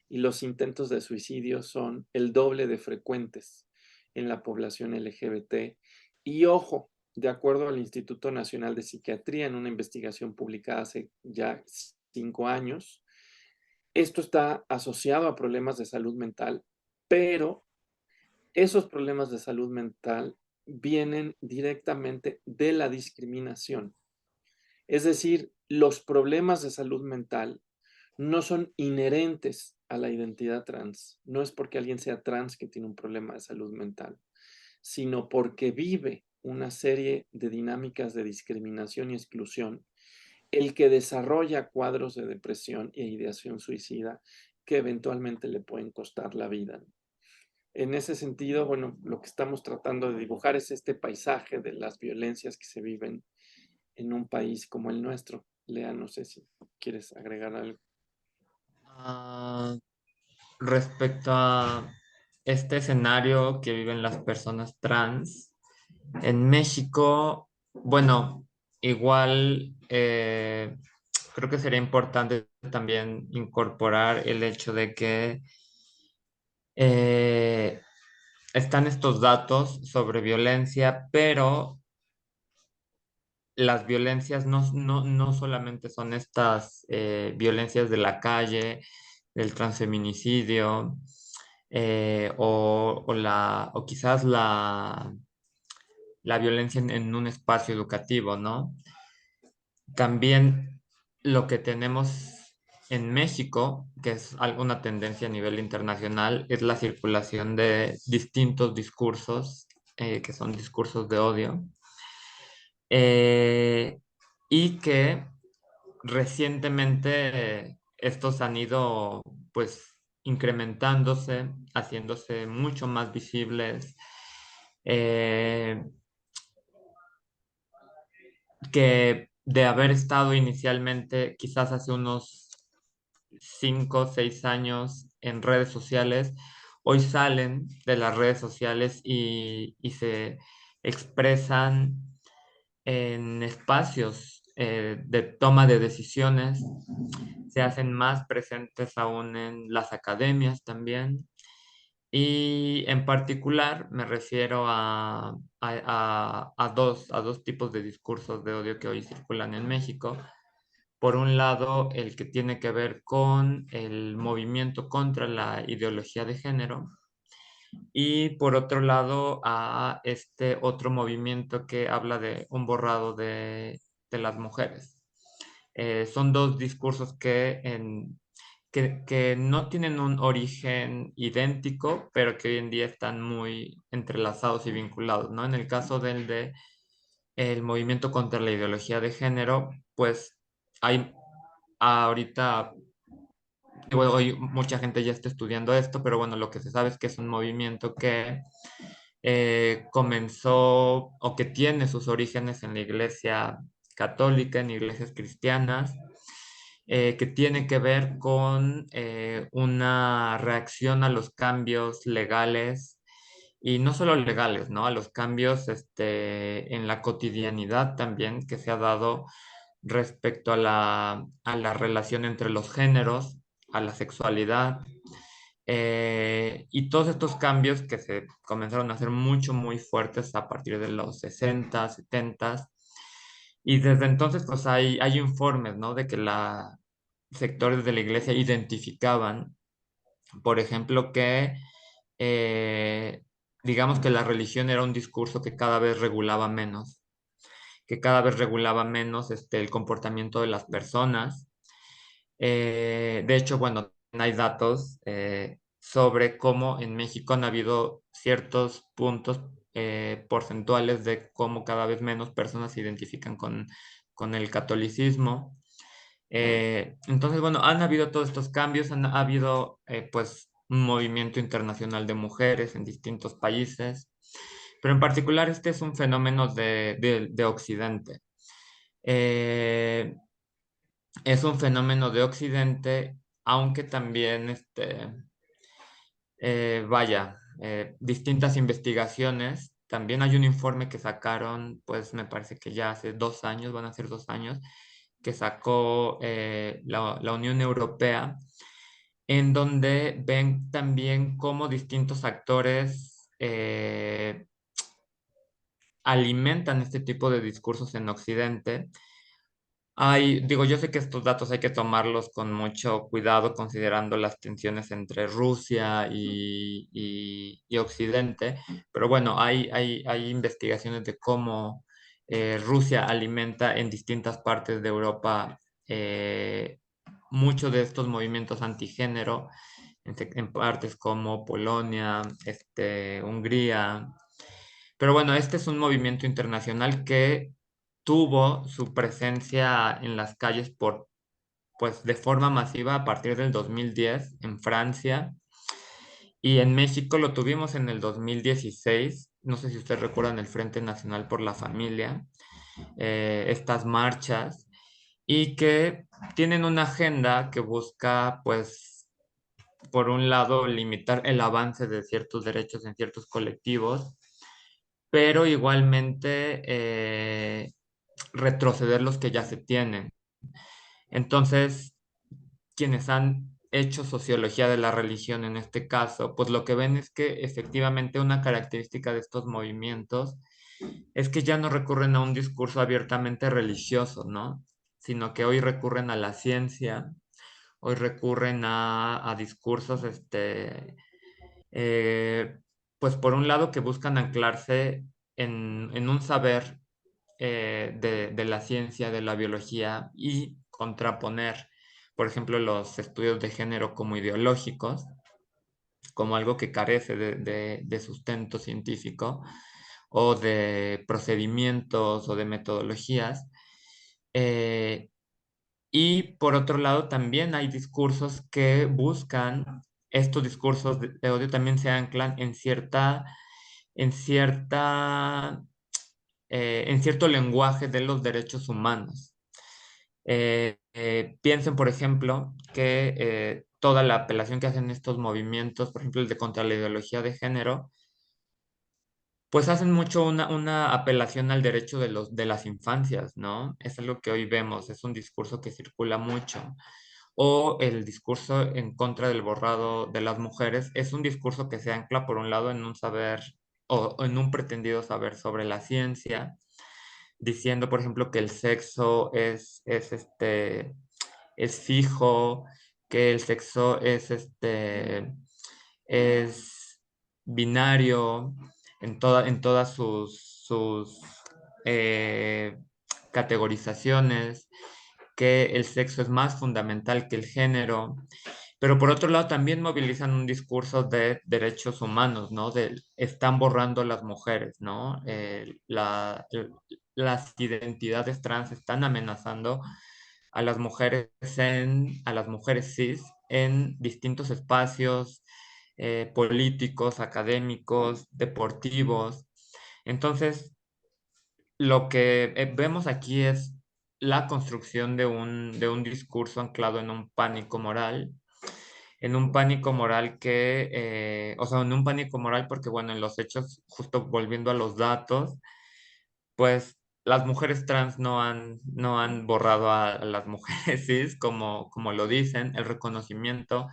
Y los intentos de suicidio son el doble de frecuentes en la población LGBT. Y ojo, de acuerdo al Instituto Nacional de Psiquiatría, en una investigación publicada hace ya 5 años, esto está asociado a problemas de salud mental, pero esos problemas de salud mental vienen directamente de la discriminación. Es decir, los problemas de salud mental no son inherentes a la identidad trans. No es porque alguien sea trans que tiene un problema de salud mental, sino porque vive una serie de dinámicas de discriminación y exclusión, el que desarrolla cuadros de depresión e ideación suicida que eventualmente le pueden costar la vida. En ese sentido, bueno, lo que estamos tratando de dibujar es este paisaje de las violencias que se viven en un país como el nuestro. Lea, no sé si quieres agregar algo. Ah, respecto a este escenario que viven las personas trans, en México, bueno, igual creo que sería importante también incorporar el hecho de que eh, están estos datos sobre violencia, pero las violencias no solamente son estas violencias de la calle, del transfeminicidio, o quizás la violencia en un espacio educativo, ¿no? También lo que tenemos en México, que es alguna tendencia a nivel internacional, es la circulación de distintos discursos, que son discursos de odio, eh, y que recientemente estos han ido pues incrementándose, haciéndose mucho más visibles, eh, que de haber estado inicialmente quizás hace unos 5 o 6 años en redes sociales, hoy salen de las redes sociales y se expresan en espacios de toma de decisiones, se hacen más presentes aún en las academias también. Y en particular me refiero a dos tipos de discursos de odio que hoy circulan en México. Por un lado, el que tiene que ver con el movimiento contra la ideología de género, y por otro lado a este otro movimiento que habla de un borrado de las mujeres. Son dos discursos que no tienen un origen idéntico, pero que hoy en día están muy entrelazados y vinculados, ¿no? En el caso del de el movimiento contra la ideología de género, pues hay ahorita, digo, hoy mucha gente ya está estudiando esto, pero bueno, lo que se sabe es que es un movimiento que comenzó o que tiene sus orígenes en la Iglesia católica, en iglesias cristianas, que tiene que ver con una reacción a los cambios legales y no solo legales, ¿no? A los cambios en la cotidianidad también que se ha dado respecto a la relación entre los géneros, a la sexualidad, y todos estos cambios que se comenzaron a hacer mucho, muy fuertes a partir de los 60, 70. Y desde entonces, pues hay informes, ¿no? De que sectores de la iglesia identificaban, por ejemplo, que eh, digamos que la religión era un discurso que cada vez regulaba menos el comportamiento de las personas. De hecho, bueno, hay datos sobre cómo en México han habido ciertos puntos porcentuales de cómo cada vez menos personas se identifican con el catolicismo. Entonces, bueno, han habido todos estos cambios, ha habido pues un movimiento internacional de mujeres en distintos países, pero en particular este es un fenómeno de Occidente. Eh, es un fenómeno de Occidente, aunque también, distintas investigaciones. También hay un informe que sacaron, pues me parece que ya hace 2 años, van a ser 2 años, que sacó la Unión Europea, en donde ven también cómo distintos actores alimentan este tipo de discursos en Occidente. Digo, yo sé que estos datos hay que tomarlos con mucho cuidado considerando las tensiones entre Rusia y Occidente, pero bueno, hay investigaciones de cómo Rusia alimenta en distintas partes de Europa eh, muchos de estos movimientos antigénero, en partes como Polonia, Hungría. Pero bueno, este es un movimiento internacional que tuvo su presencia en las calles pues, de forma masiva a partir del 2010 en Francia, y en México lo tuvimos en el 2016. No sé si ustedes recuerdan el Frente Nacional por la Familia, estas marchas, y que tienen una agenda que busca, pues, por un lado, limitar el avance de ciertos derechos en ciertos colectivos, pero igualmente retroceder los que ya se tienen. Entonces, quienes han hecho sociología de la religión en este caso, pues lo que ven es que efectivamente una característica de estos movimientos es que ya no recurren a un discurso abiertamente religioso, ¿no? Sino que hoy recurren a la ciencia, hoy recurren a discursos, eh, pues por un lado que buscan anclarse en un saber de la ciencia, de la biología, y contraponer, por ejemplo, los estudios de género como ideológicos, como algo que carece de sustento científico o de procedimientos o de metodologías. Eh, y por otro lado, también hay discursos que buscan, estos discursos de odio también se anclan en cierta, en cierto lenguaje de los derechos humanos. Piensen, por ejemplo, que toda la apelación que hacen estos movimientos, por ejemplo, el de contra la ideología de género, pues hacen mucho una apelación al derecho de las infancias, ¿no? Es algo que hoy vemos, es un discurso que circula mucho. O el discurso en contra del borrado de las mujeres es un discurso que se ancla, por un lado, en un saber o en un pretendido saber sobre la ciencia, diciendo, por ejemplo, que el sexo es fijo, que el sexo es binario en todas sus eh, categorizaciones, que el sexo es más fundamental que el género, pero por otro lado también movilizan un discurso de derechos humanos, ¿no? Están borrando las mujeres, ¿no? Las identidades trans están amenazando a las mujeres a las mujeres cis en distintos espacios políticos, académicos, deportivos. Entonces, lo que vemos aquí es la construcción de un discurso anclado en un pánico moral o sea, en un pánico moral porque, bueno, en los hechos, justo volviendo a los datos, pues las mujeres trans no han borrado a las mujeres cis, como lo dicen, el reconocimiento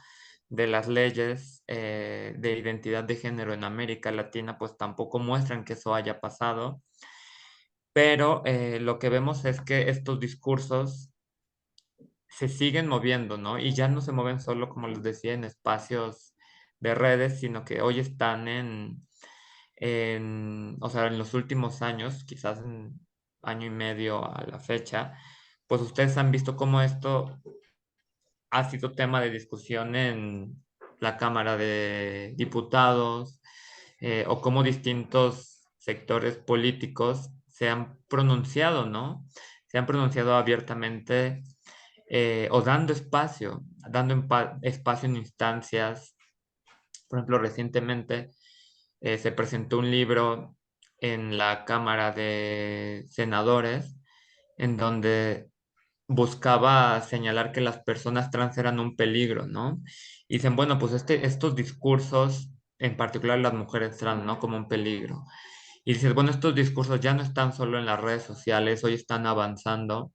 de las leyes de identidad de género en América Latina, pues tampoco muestran que eso haya pasado, pero lo que vemos es que estos discursos se siguen moviendo, ¿no? Y ya no se mueven solo, como les decía, en espacios de redes, sino que hoy están o sea, en los últimos años, quizás en año y medio a la fecha, pues ustedes han visto cómo esto ha sido tema de discusión en la Cámara de Diputados, o cómo distintos sectores políticos se han pronunciado, ¿no? Se han pronunciado abiertamente o dando espacio en instancias. Por ejemplo, recientemente se presentó un libro en la Cámara de Senadores en donde buscaba señalar que las personas trans eran un peligro, ¿no? Y dicen, bueno, pues estos discursos, en particular las mujeres trans, ¿no? Como un peligro. Y dices, bueno, estos discursos ya no están solo en las redes sociales, hoy están avanzando.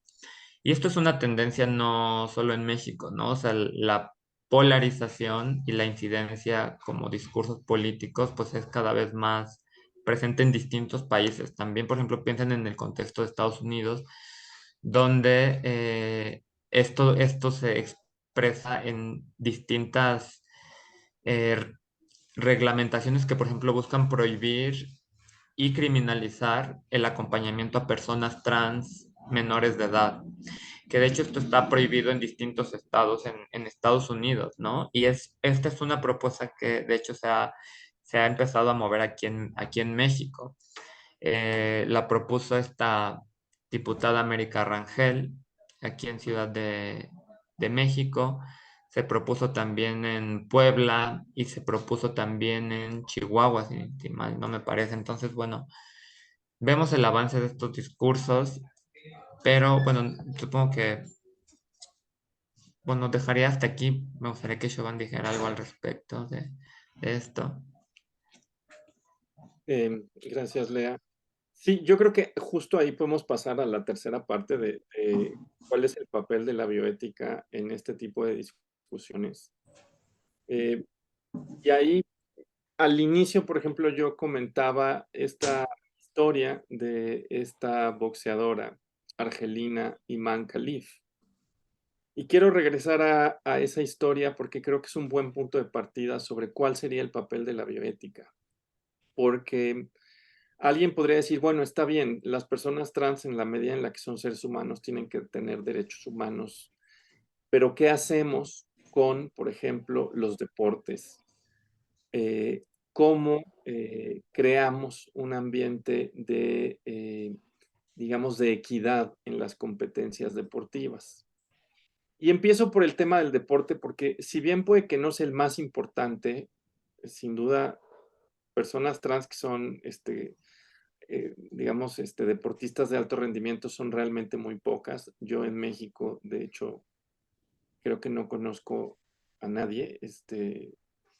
Y esto es una tendencia no solo en México, ¿no? O sea, la polarización y la incidencia como discursos políticos, pues es cada vez más presente en distintos países. También, por ejemplo, piensen en el contexto de Estados Unidos, donde esto se expresa en distintas eh, reglamentaciones que, por ejemplo, buscan prohibir y criminalizar el acompañamiento a personas trans menores de edad, que de hecho esto está prohibido en distintos estados en Estados Unidos, ¿no? Y esta es una propuesta que de hecho se ha empezado a mover aquí en México. La propuso esta diputada América Rangel, aquí en Ciudad de México. Se propuso también en Puebla y se propuso también en Chihuahua, si mal no me parece. Entonces, bueno, vemos el avance de estos discursos, pero bueno, supongo que, bueno, dejaría hasta aquí. Me gustaría que Siobhan dijera algo al respecto de esto. Gracias, Lea. Sí, yo creo que justo ahí podemos pasar a la tercera parte de cuál es el papel de la bioética en este tipo de discusiones. Eh, y ahí, al inicio, por ejemplo, yo comentaba esta historia de esta boxeadora argelina, Iman Khalif. Y quiero regresar a esa historia porque creo que es un buen punto de partida sobre cuál sería el papel de la bioética. Porque alguien podría decir, bueno, está bien, las personas trans en la medida en la que son seres humanos tienen que tener derechos humanos, pero ¿qué hacemos con, por ejemplo, los deportes? ¿Cómo creamos un ambiente digamos, de equidad en las competencias deportivas? Y empiezo por el tema del deporte, porque si bien puede que no sea el más importante, sin duda, personas trans que son, digamos, deportistas de alto rendimiento son realmente muy pocas. Yo en México, de hecho, creo que no conozco a nadie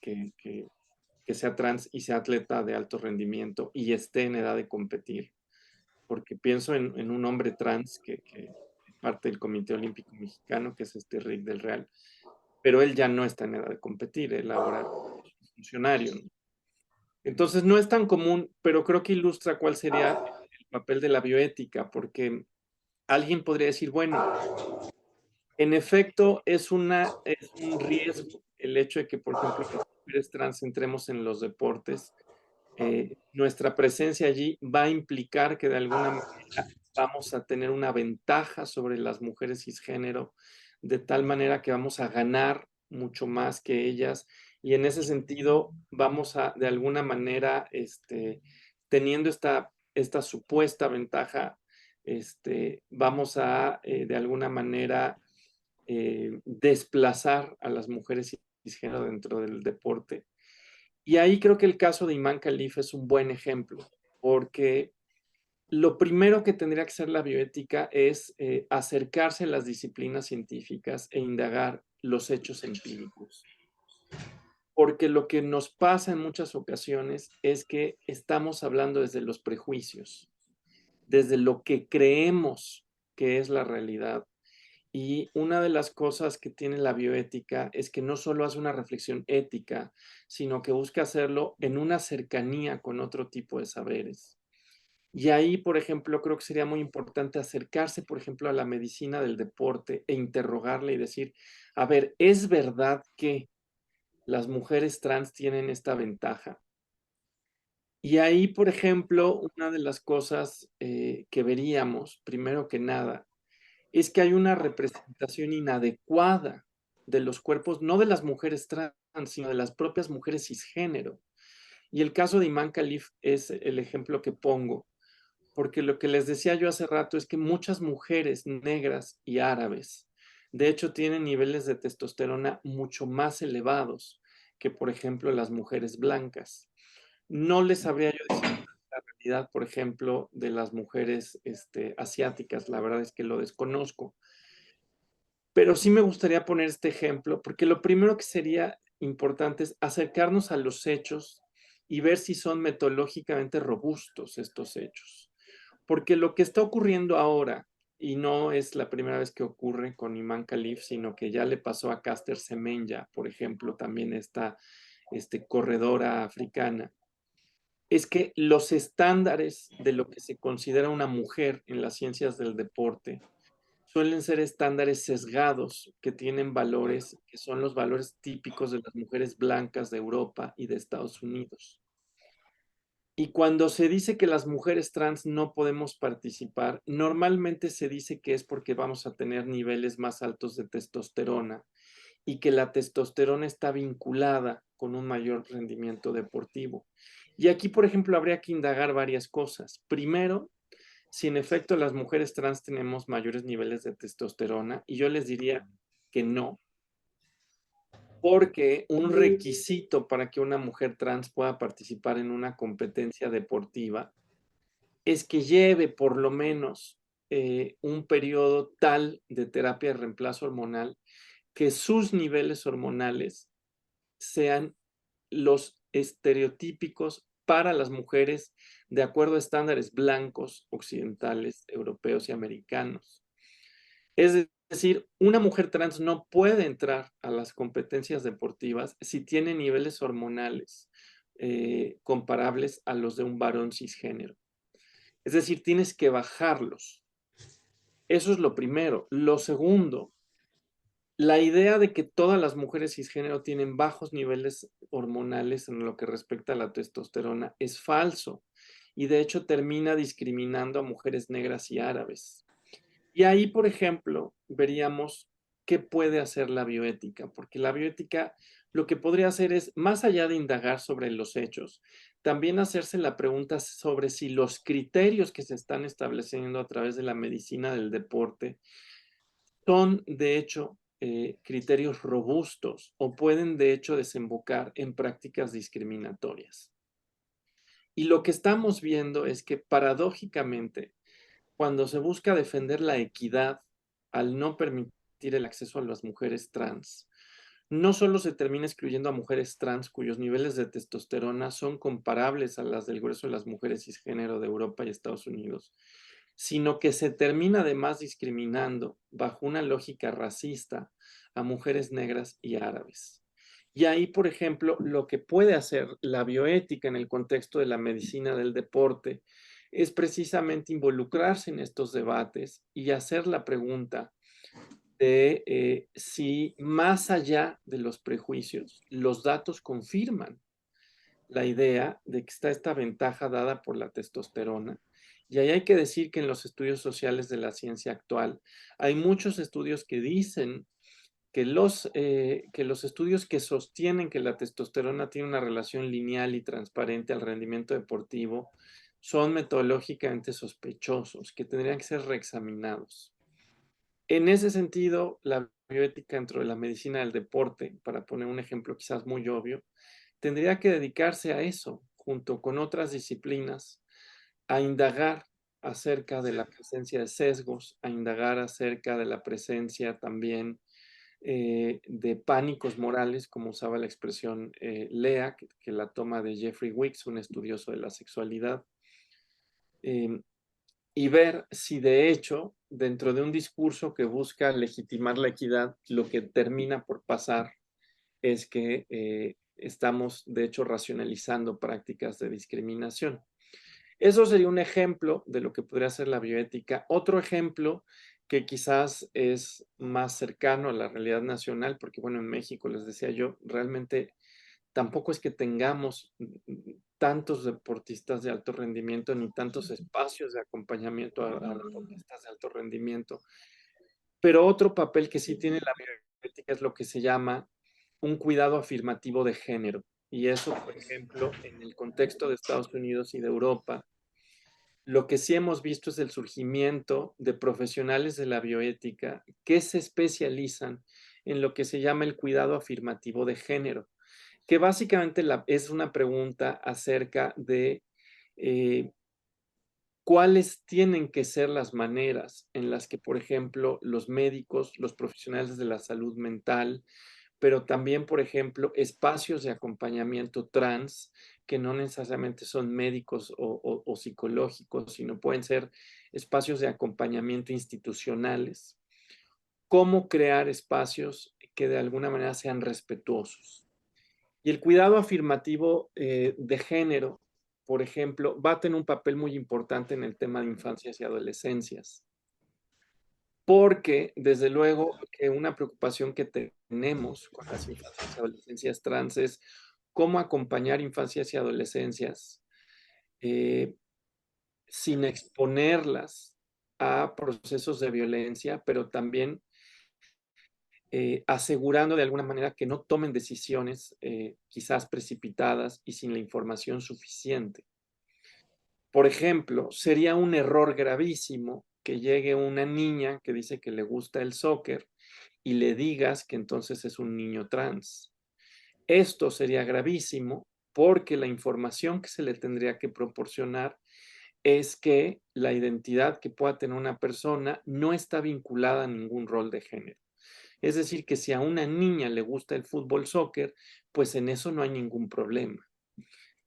que, que, que sea trans y sea atleta de alto rendimiento y esté en edad de competir, porque pienso en un hombre trans que parte del Comité Olímpico Mexicano, que es Rick del Real, pero él ya no está en edad de competir, él ahora es funcionario, ¿no? Entonces no es tan común, pero creo que ilustra cuál sería el papel de la bioética, porque alguien podría decir, bueno, en efecto es un riesgo el hecho de que, por ejemplo, las mujeres trans entremos en los deportes. Nuestra presencia allí va a implicar que de alguna manera vamos a tener una ventaja sobre las mujeres cisgénero, de tal manera que vamos a ganar mucho más que ellas y en ese sentido vamos a, de alguna manera, teniendo esta supuesta ventaja, vamos a, de alguna manera, desplazar a las mujeres cisgénero dentro del deporte. Y ahí creo que el caso de Iman Khalif es un buen ejemplo, porque lo primero que tendría que hacer la bioética es acercarse a las disciplinas científicas e indagar los hechos empíricos. Porque lo que nos pasa en muchas ocasiones es que estamos hablando desde los prejuicios, desde lo que creemos que es la realidad. Y una de las cosas que tiene la bioética es que no solo hace una reflexión ética, sino que busca hacerlo en una cercanía con otro tipo de saberes. Y ahí, por ejemplo, creo que sería muy importante acercarse, por ejemplo, a la medicina del deporte e interrogarle y decir, a ver, ¿es verdad que las mujeres trans tienen esta ventaja? Y ahí, por ejemplo, una de las cosas que veríamos, primero que nada, es que hay una representación inadecuada de los cuerpos, no de las mujeres trans, sino de las propias mujeres cisgénero. Y el caso de Iman Khalif es el ejemplo que pongo, porque lo que les decía yo hace rato es que muchas mujeres negras y árabes, de hecho, tienen niveles de testosterona mucho más elevados que, por ejemplo, las mujeres blancas. No les sabría yo decir la realidad, por ejemplo, de las mujeres asiáticas, la verdad es que lo desconozco. Pero sí me gustaría poner este ejemplo, porque lo primero que sería importante es acercarnos a los hechos y ver si son metodológicamente robustos estos hechos. Porque lo que está ocurriendo ahora, y no es la primera vez que ocurre con Iman Khalif, sino que ya le pasó a Caster Semenya, por ejemplo, también esta corredora africana, es que los estándares de lo que se considera una mujer en las ciencias del deporte suelen ser estándares sesgados que tienen valores que son los valores típicos de las mujeres blancas de Europa y de Estados Unidos. Y cuando se dice que las mujeres trans no podemos participar, normalmente se dice que es porque vamos a tener niveles más altos de testosterona y que la testosterona está vinculada con un mayor rendimiento deportivo. Y aquí, por ejemplo, habría que indagar varias cosas. Primero, si en efecto las mujeres trans tenemos mayores niveles de testosterona, y yo les diría que no, porque un requisito para que una mujer trans pueda participar en una competencia deportiva es que lleve por lo menos un periodo tal de terapia de reemplazo hormonal que sus niveles hormonales sean los estereotípicos para las mujeres de acuerdo a estándares blancos, occidentales, europeos y americanos. Es decir, una mujer trans no puede entrar a las competencias deportivas si tiene niveles hormonales comparables a los de un varón cisgénero. Es decir, tienes que bajarlos. Eso es lo primero. Lo segundo, la idea de que todas las mujeres cisgénero tienen bajos niveles hormonales en lo que respecta a la testosterona es falso y de hecho termina discriminando a mujeres negras y árabes. Y ahí, por ejemplo, veríamos qué puede hacer la bioética, porque la bioética lo que podría hacer es, más allá de indagar sobre los hechos, también hacerse la pregunta sobre si los criterios que se están estableciendo a través de la medicina del deporte son, de hecho, criterios robustos o pueden, de hecho, desembocar en prácticas discriminatorias. Y lo que estamos viendo es que, paradójicamente, cuando se busca defender la equidad al no permitir el acceso a las mujeres trans, no solo se termina excluyendo a mujeres trans cuyos niveles de testosterona son comparables a las del grueso de las mujeres cisgénero de Europa y Estados Unidos, sino que se termina además discriminando bajo una lógica racista a mujeres negras y árabes. Y ahí, por ejemplo, lo que puede hacer la bioética en el contexto de la medicina del deporte es precisamente involucrarse en estos debates y hacer la pregunta de si más allá de los prejuicios, los datos confirman la idea de que está esta ventaja dada por la testosterona. Y ahí hay que decir que en los estudios sociales de la ciencia actual hay muchos estudios que dicen que los estudios que sostienen que la testosterona tiene una relación lineal y transparente al rendimiento deportivo son metodológicamente sospechosos, que tendrían que ser reexaminados. En ese sentido, la bioética dentro de la medicina del deporte, para poner un ejemplo quizás muy obvio, tendría que dedicarse a eso, junto con otras disciplinas, a indagar acerca de la presencia de sesgos, a indagar acerca de la presencia también de pánicos morales, como usaba la expresión Lea, que la toma de Jeffrey Wicks, un estudioso de la sexualidad, y ver si de hecho, dentro de un discurso que busca legitimar la equidad, lo que termina por pasar es que estamos, de hecho, racionalizando prácticas de discriminación. Eso sería un ejemplo de lo que podría ser la bioética. Otro ejemplo que quizás es más cercano a la realidad nacional, porque bueno, en México, les decía yo, realmente tampoco es que tengamos tantos deportistas de alto rendimiento ni tantos espacios de acompañamiento a deportistas de alto rendimiento. Pero otro papel que sí tiene la bioética es lo que se llama un cuidado afirmativo de género. Y eso, por ejemplo, en el contexto de Estados Unidos y de Europa, lo que sí hemos visto es el surgimiento de profesionales de la bioética que se especializan en lo que se llama el cuidado afirmativo de género, que básicamente es una pregunta acerca de cuáles tienen que ser las maneras en las que, por ejemplo, los médicos, los profesionales de la salud mental, pero también, por ejemplo, espacios de acompañamiento trans, que no necesariamente son médicos o psicológicos, sino pueden ser espacios de acompañamiento institucionales. Cómo crear espacios que de alguna manera sean respetuosos. Y el cuidado afirmativo de género, por ejemplo, va a tener un papel muy importante en el tema de infancias y adolescencias, porque desde luego que una preocupación que tenemos con las infancias y adolescencias trans es cómo acompañar infancias y adolescencias sin exponerlas a procesos de violencia, pero también asegurando de alguna manera que no tomen decisiones quizás precipitadas y sin la información suficiente. Por ejemplo, sería un error gravísimo que llegue una niña que dice que le gusta el soccer y le digas que entonces es un niño trans. Esto sería gravísimo porque la información que se le tendría que proporcionar es que la identidad que pueda tener una persona no está vinculada a ningún rol de género. Es decir, que si a una niña le gusta el fútbol soccer, pues en eso no hay ningún problema.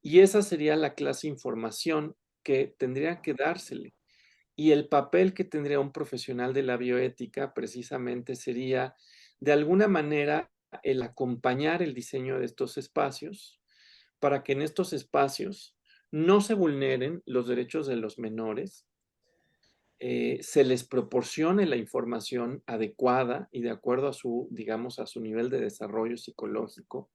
Y esa sería la clase de información que tendría que dársele. Y el papel que tendría un profesional de la bioética precisamente sería, de alguna manera, el acompañar el diseño de estos espacios para que en estos espacios no se vulneren los derechos de los menores, se les proporcione la información adecuada y de acuerdo a su, digamos, a su nivel de desarrollo psicológico,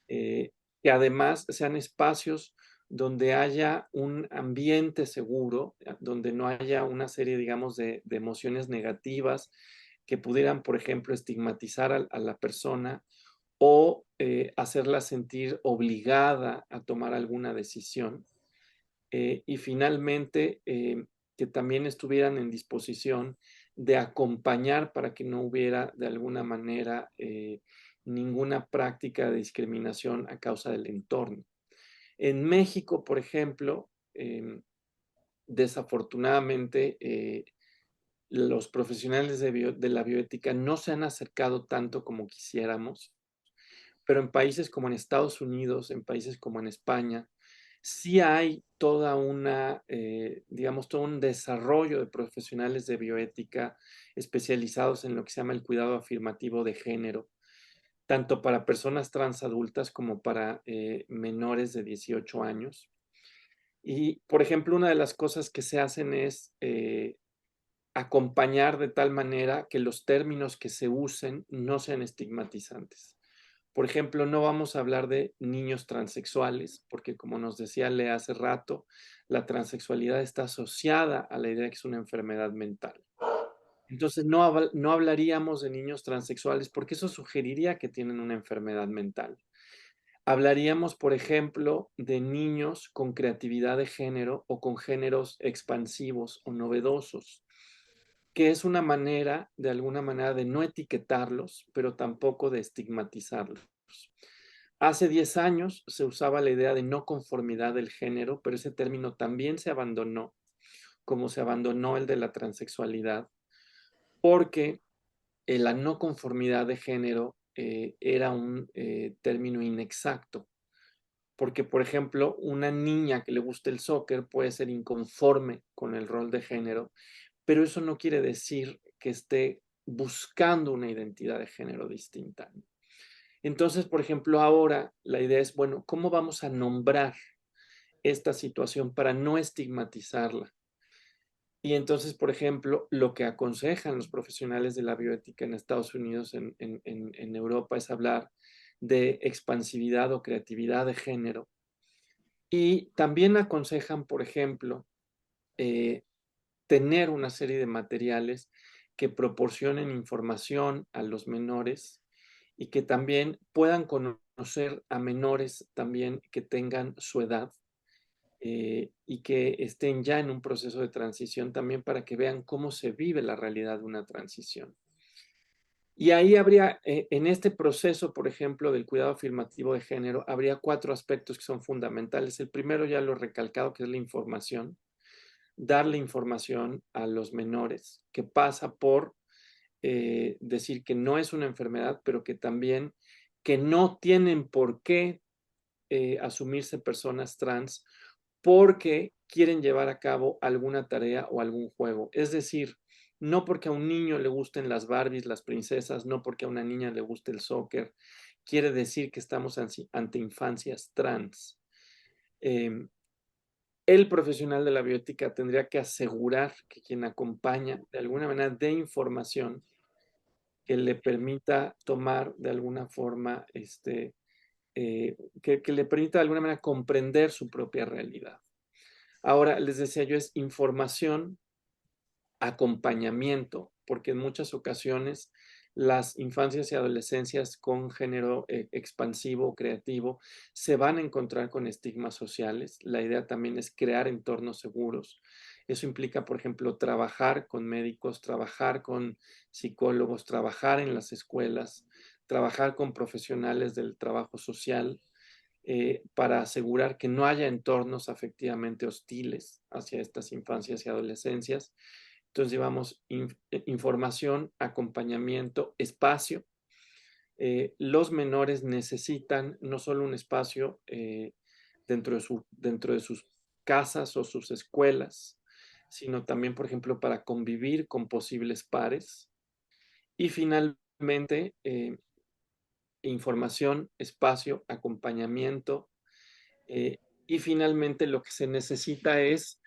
que además sean espacios donde haya un ambiente seguro, donde no haya una serie, digamos, de emociones negativas que pudieran, por ejemplo, estigmatizar a la persona o hacerla sentir obligada a tomar alguna decisión. Y finalmente, que también estuvieran en disposición de acompañar para que no hubiera de alguna manera ninguna práctica de discriminación a causa del entorno. En México, por ejemplo, desafortunadamente, los profesionales de la bioética no se han acercado tanto como quisiéramos, pero en países como en Estados Unidos, en países como en España, sí hay toda una, digamos, todo un desarrollo de profesionales de bioética especializados en lo que se llama el cuidado afirmativo de género, tanto para personas trans adultas como para menores de 18 años. Y, por ejemplo, una de las cosas que se hacen es acompañar de tal manera que los términos que se usen no sean estigmatizantes. Por ejemplo, no vamos a hablar de niños transexuales, porque como nos decía Lea hace rato, la transexualidad está asociada a la idea de que es una enfermedad mental. Entonces, no hablaríamos de niños transexuales porque eso sugeriría que tienen una enfermedad mental. Hablaríamos, por ejemplo, de niños con creatividad de género o con géneros expansivos o novedosos, que es una manera, de alguna manera, de no etiquetarlos, pero tampoco de estigmatizarlos. Hace 10 años se usaba la idea de no conformidad del género, pero ese término también se abandonó, como se abandonó el de la transexualidad, porque la no conformidad de género era un término inexacto. Porque, por ejemplo, una niña que le gusta el soccer puede ser inconforme con el rol de género, pero eso no quiere decir que esté buscando una identidad de género distinta. Entonces, por ejemplo, ahora la idea es, bueno, ¿cómo vamos a nombrar esta situación para no estigmatizarla? Y entonces, por ejemplo, lo que aconsejan los profesionales de la bioética en Estados Unidos, en Europa, es hablar de expansividad o creatividad de género. Y también aconsejan, por ejemplo, eh, tener una serie de materiales que proporcionen información a los menores y que también puedan conocer a menores también que tengan su edad y que estén ya en un proceso de transición también para que vean cómo se vive la realidad de una transición. Y ahí habría, en este proceso, por ejemplo, del cuidado afirmativo de género, habría 4 aspectos que son fundamentales. El primero ya lo he recalcado, que es la información. Darle información a los menores, que pasa por decir que no es una enfermedad, pero que también que no tienen por qué asumirse personas trans porque quieren llevar a cabo alguna tarea o algún juego. Es decir, no porque a un niño le gusten las Barbies, las princesas, no porque a una niña le guste el soccer, quiere decir que estamos ante infancias trans. El profesional de la bioética tendría que asegurar que quien acompaña de alguna manera dé información que le permita tomar de alguna forma, que le permita de alguna manera comprender su propia realidad. Ahora, les decía yo, es información, acompañamiento, porque en muchas ocasiones las infancias y adolescencias con género expansivo o creativo se van a encontrar con estigmas sociales. La idea también es crear entornos seguros. Eso implica, por ejemplo, trabajar con médicos, trabajar con psicólogos, trabajar en las escuelas, trabajar con profesionales del trabajo social, para asegurar que no haya entornos afectivamente hostiles hacia estas infancias y adolescencias. Entonces llevamos información, acompañamiento, espacio. Los menores necesitan no solo un espacio dentro de sus casas o sus escuelas, sino también, por ejemplo, para convivir con posibles pares. Y finalmente, información, espacio, acompañamiento, eh, y finalmente lo que se necesita es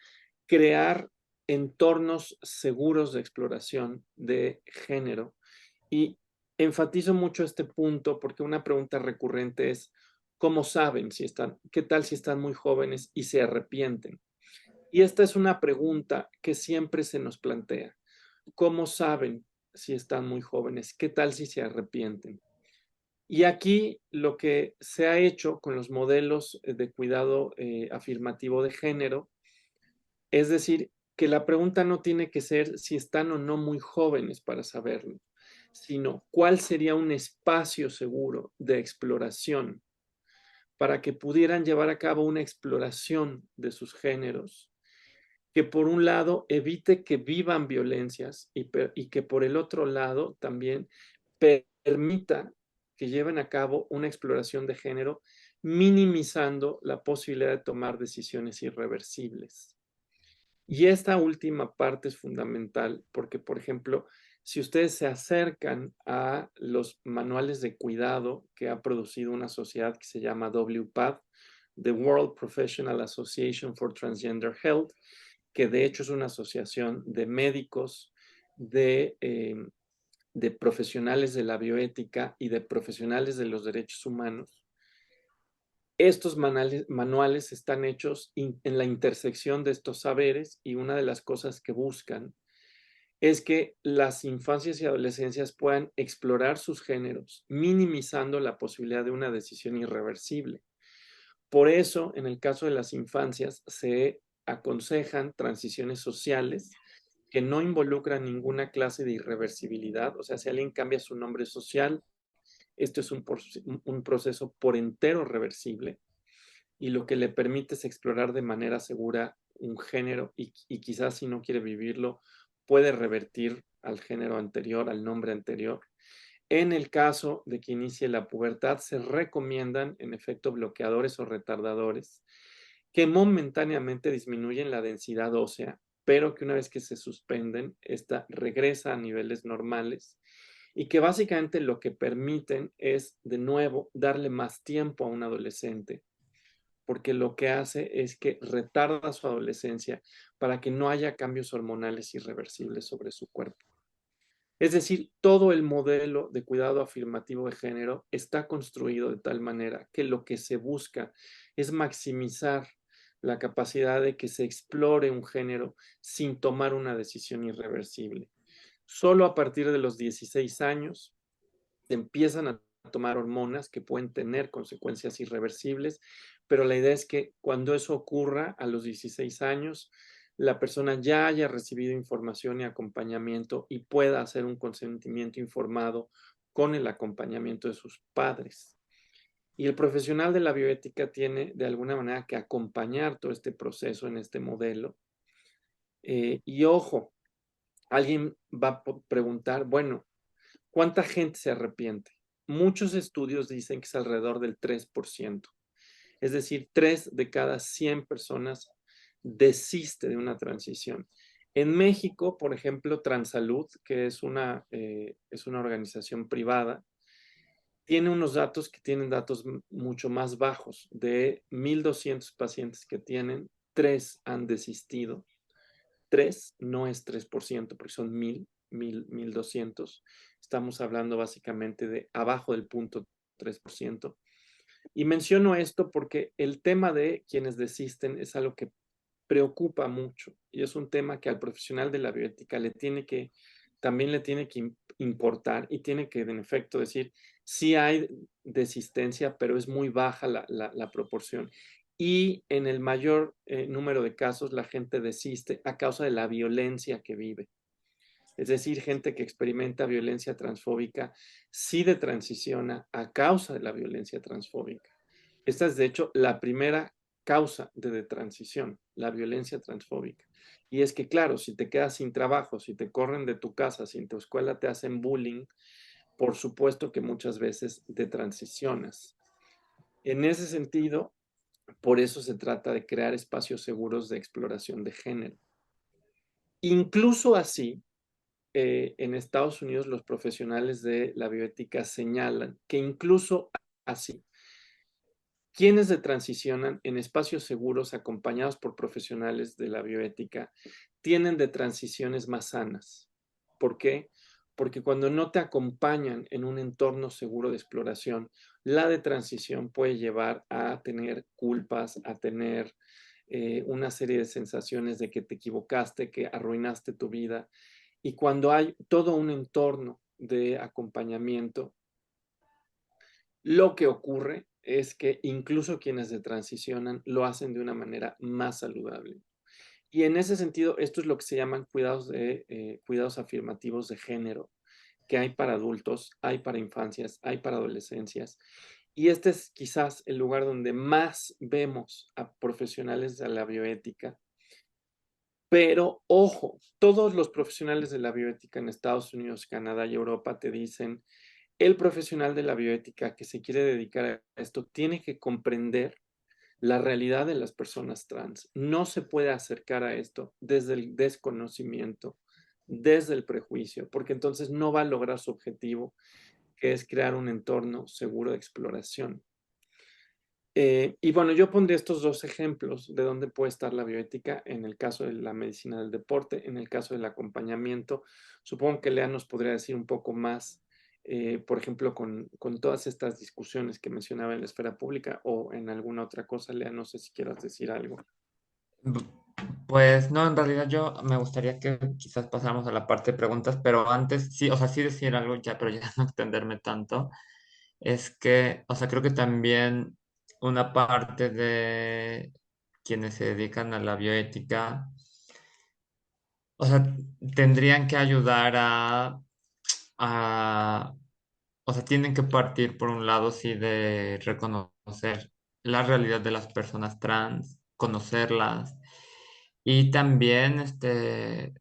crear entornos seguros de exploración de género. Y enfatizo mucho este punto porque una pregunta recurrente es, ¿cómo saben si están, qué tal si están muy jóvenes y se arrepienten? Y esta es una pregunta que siempre se nos plantea. ¿Cómo saben si están muy jóvenes? ¿Qué tal si se arrepienten? Y aquí lo que se ha hecho con los modelos de cuidado afirmativo de género, es decir, que la pregunta no tiene que ser si están o no muy jóvenes para saberlo, sino cuál sería un espacio seguro de exploración para que pudieran llevar a cabo una exploración de sus géneros, que por un lado evite que vivan violencias y que por el otro lado también permita que lleven a cabo una exploración de género, minimizando la posibilidad de tomar decisiones irreversibles. Y esta última parte es fundamental porque, por ejemplo, si ustedes se acercan a los manuales de cuidado que ha producido una sociedad que se llama WPATH, The World Professional Association for Transgender Health, que de hecho es una asociación de médicos, de profesionales de la bioética y de profesionales de los derechos humanos. Estos manuales están hechos en la intersección de estos saberes y una de las cosas que buscan es que las infancias y adolescencias puedan explorar sus géneros, minimizando la posibilidad de una decisión irreversible. Por eso, en el caso de las infancias, se aconsejan transiciones sociales que no involucran ninguna clase de irreversibilidad. O sea, si alguien cambia su nombre social, esto es un proceso por entero reversible y lo que le permite es explorar de manera segura un género y quizás si no quiere vivirlo, puede revertir al género anterior, al nombre anterior. En el caso de que inicie la pubertad, se recomiendan, en efecto, bloqueadores o retardadores que momentáneamente disminuyen la densidad ósea, pero que una vez que se suspenden, esta regresa a niveles normales y que básicamente lo que permiten es, de nuevo, darle más tiempo a un adolescente, porque lo que hace es que retarda su adolescencia para que no haya cambios hormonales irreversibles sobre su cuerpo. Es decir, todo el modelo de cuidado afirmativo de género está construido de tal manera que lo que se busca es maximizar la capacidad de que se explore un género sin tomar una decisión irreversible. Solo a partir de los 16 años empiezan a tomar hormonas que pueden tener consecuencias irreversibles, pero la idea es que cuando eso ocurra a los 16 años, la persona ya haya recibido información y acompañamiento y pueda hacer un consentimiento informado con el acompañamiento de sus padres. Y el profesional de la bioética tiene de alguna manera que acompañar todo este proceso en este modelo. Y ojo, alguien va a preguntar, bueno, ¿cuánta gente se arrepiente? Muchos estudios dicen que es alrededor del 3%. Es decir, 3 de cada 100 personas desiste de una transición. En México, por ejemplo, Transalud, que es una organización privada, tiene unos datos que tienen datos mucho más bajos. De 1,200 pacientes que tienen, 3 han desistido. 3 no es 3%, porque son 1,200. Estamos hablando básicamente de abajo del punto 3%. Y menciono esto porque el tema de quienes desisten es algo que preocupa mucho y es un tema que al profesional de la bioética también le tiene que importar y tiene que, en efecto, decir, sí hay desistencia, pero es muy baja la proporción. Y en el mayor número de casos, la gente desiste a causa de la violencia que vive. Es decir, gente que experimenta violencia transfóbica sí de transiciona a causa de la violencia transfóbica. Esta es, de hecho, la primera causa de transición, la violencia transfóbica. Y es que, claro, si te quedas sin trabajo, si te corren de tu casa, si en tu escuela te hacen bullying, por supuesto que muchas veces de transicionas. En ese sentido, por eso se trata de crear espacios seguros de exploración de género. Incluso así, en Estados Unidos los profesionales de la bioética señalan que incluso así, quienes se transicionan en espacios seguros acompañados por profesionales de la bioética tienen de transiciones más sanas. ¿Por qué? Porque cuando no te acompañan en un entorno seguro de exploración, la de transición puede llevar a tener culpas, a tener una serie de sensaciones de que te equivocaste, que arruinaste tu vida. Y cuando hay todo un entorno de acompañamiento, lo que ocurre es que incluso quienes se transicionan lo hacen de una manera más saludable. Y en ese sentido, esto es lo que se llaman cuidados afirmativos de género, que hay para adultos, hay para infancias, hay para adolescencias. Y este es quizás el lugar donde más vemos a profesionales de la bioética. Pero ojo, todos los profesionales de la bioética en Estados Unidos, Canadá y Europa te dicen, el profesional de la bioética que se quiere dedicar a esto tiene que comprender la realidad de las personas trans. No se puede acercar a esto desde el desconocimiento, desde el prejuicio, porque entonces no va a lograr su objetivo, que es crear un entorno seguro de exploración. Y bueno, yo pondría estos dos ejemplos de dónde puede estar la bioética en el caso de la medicina del deporte, en el caso del acompañamiento. Supongo que Lea nos podría decir un poco más, por ejemplo, con todas estas discusiones que mencionaba en la esfera pública o en alguna otra cosa. Lea, no sé si quieras decir algo. Pues no, en realidad yo me gustaría que quizás pasáramos a la parte de preguntas, pero antes sí, o sea, sí decir algo ya, pero ya no extenderme tanto. Es que, o sea, creo que también una parte de quienes se dedican a la bioética, o sea, tendrían que ayudar a, o sea, tienen que partir por un lado, sí, de reconocer la realidad de las personas trans, conocerlas y también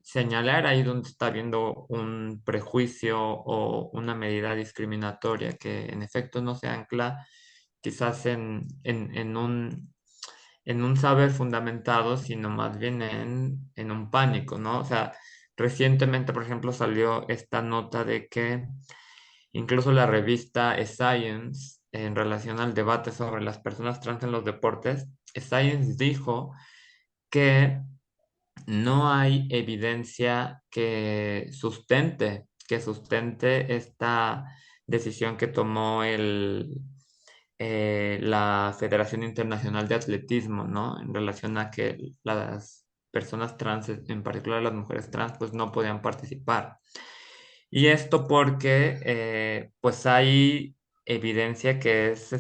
señalar ahí donde está habiendo un prejuicio o una medida discriminatoria que en efecto no se ancla quizás en un saber fundamentado, sino más bien en un pánico, ¿no? O sea, recientemente, por ejemplo, salió esta nota de que incluso la revista Science, en relación al debate sobre las personas trans en los deportes, Science dijo que no hay evidencia que sustente esta decisión que tomó la Federación Internacional de Atletismo, ¿no? En relación a que las personas trans, en particular las mujeres trans, pues no podían participar. Y esto porque, pues hay evidencia que es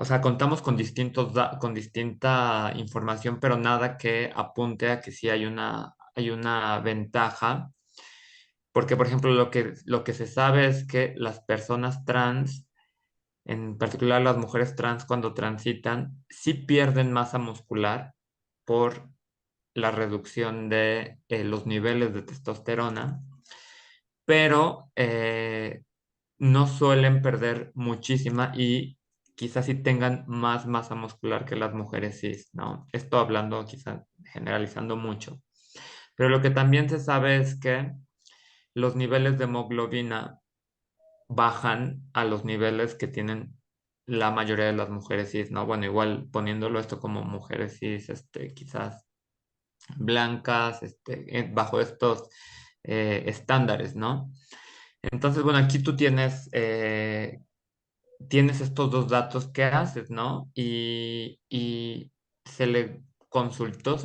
o sea, contamos con con distinta información, pero nada que apunte a que sí hay una ventaja, porque, por ejemplo, lo que se sabe es que las personas trans, en particular las mujeres trans, cuando transitan, sí pierden masa muscular por la reducción de los niveles de testosterona, pero no suelen perder muchísima y quizás sí tengan más masa muscular que las mujeres cis, ¿no? Esto hablando quizás generalizando mucho. Pero lo que también se sabe es que los niveles de hemoglobina bajan a los niveles que tienen la mayoría de las mujeres cis, ¿no? Bueno, igual poniéndolo esto como mujeres cis, quizás blancas, bajo estos estándares, ¿no? Entonces, bueno, aquí tú tienes estos dos datos que haces, ¿no? Y se le consultó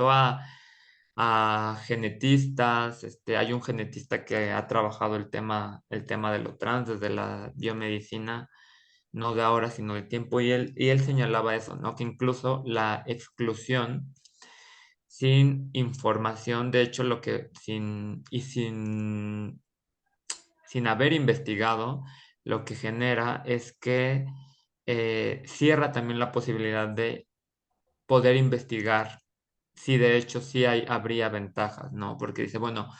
a genetistas, hay un genetista que ha trabajado el tema de lo trans desde la biomedicina, no de ahora, sino de tiempo, y él señalaba eso, ¿no? Que incluso la exclusión sin información, de hecho, sin haber investigado, lo que genera es que cierra también la posibilidad de poder investigar si de hecho habría ventajas, ¿no? Porque dice, bueno,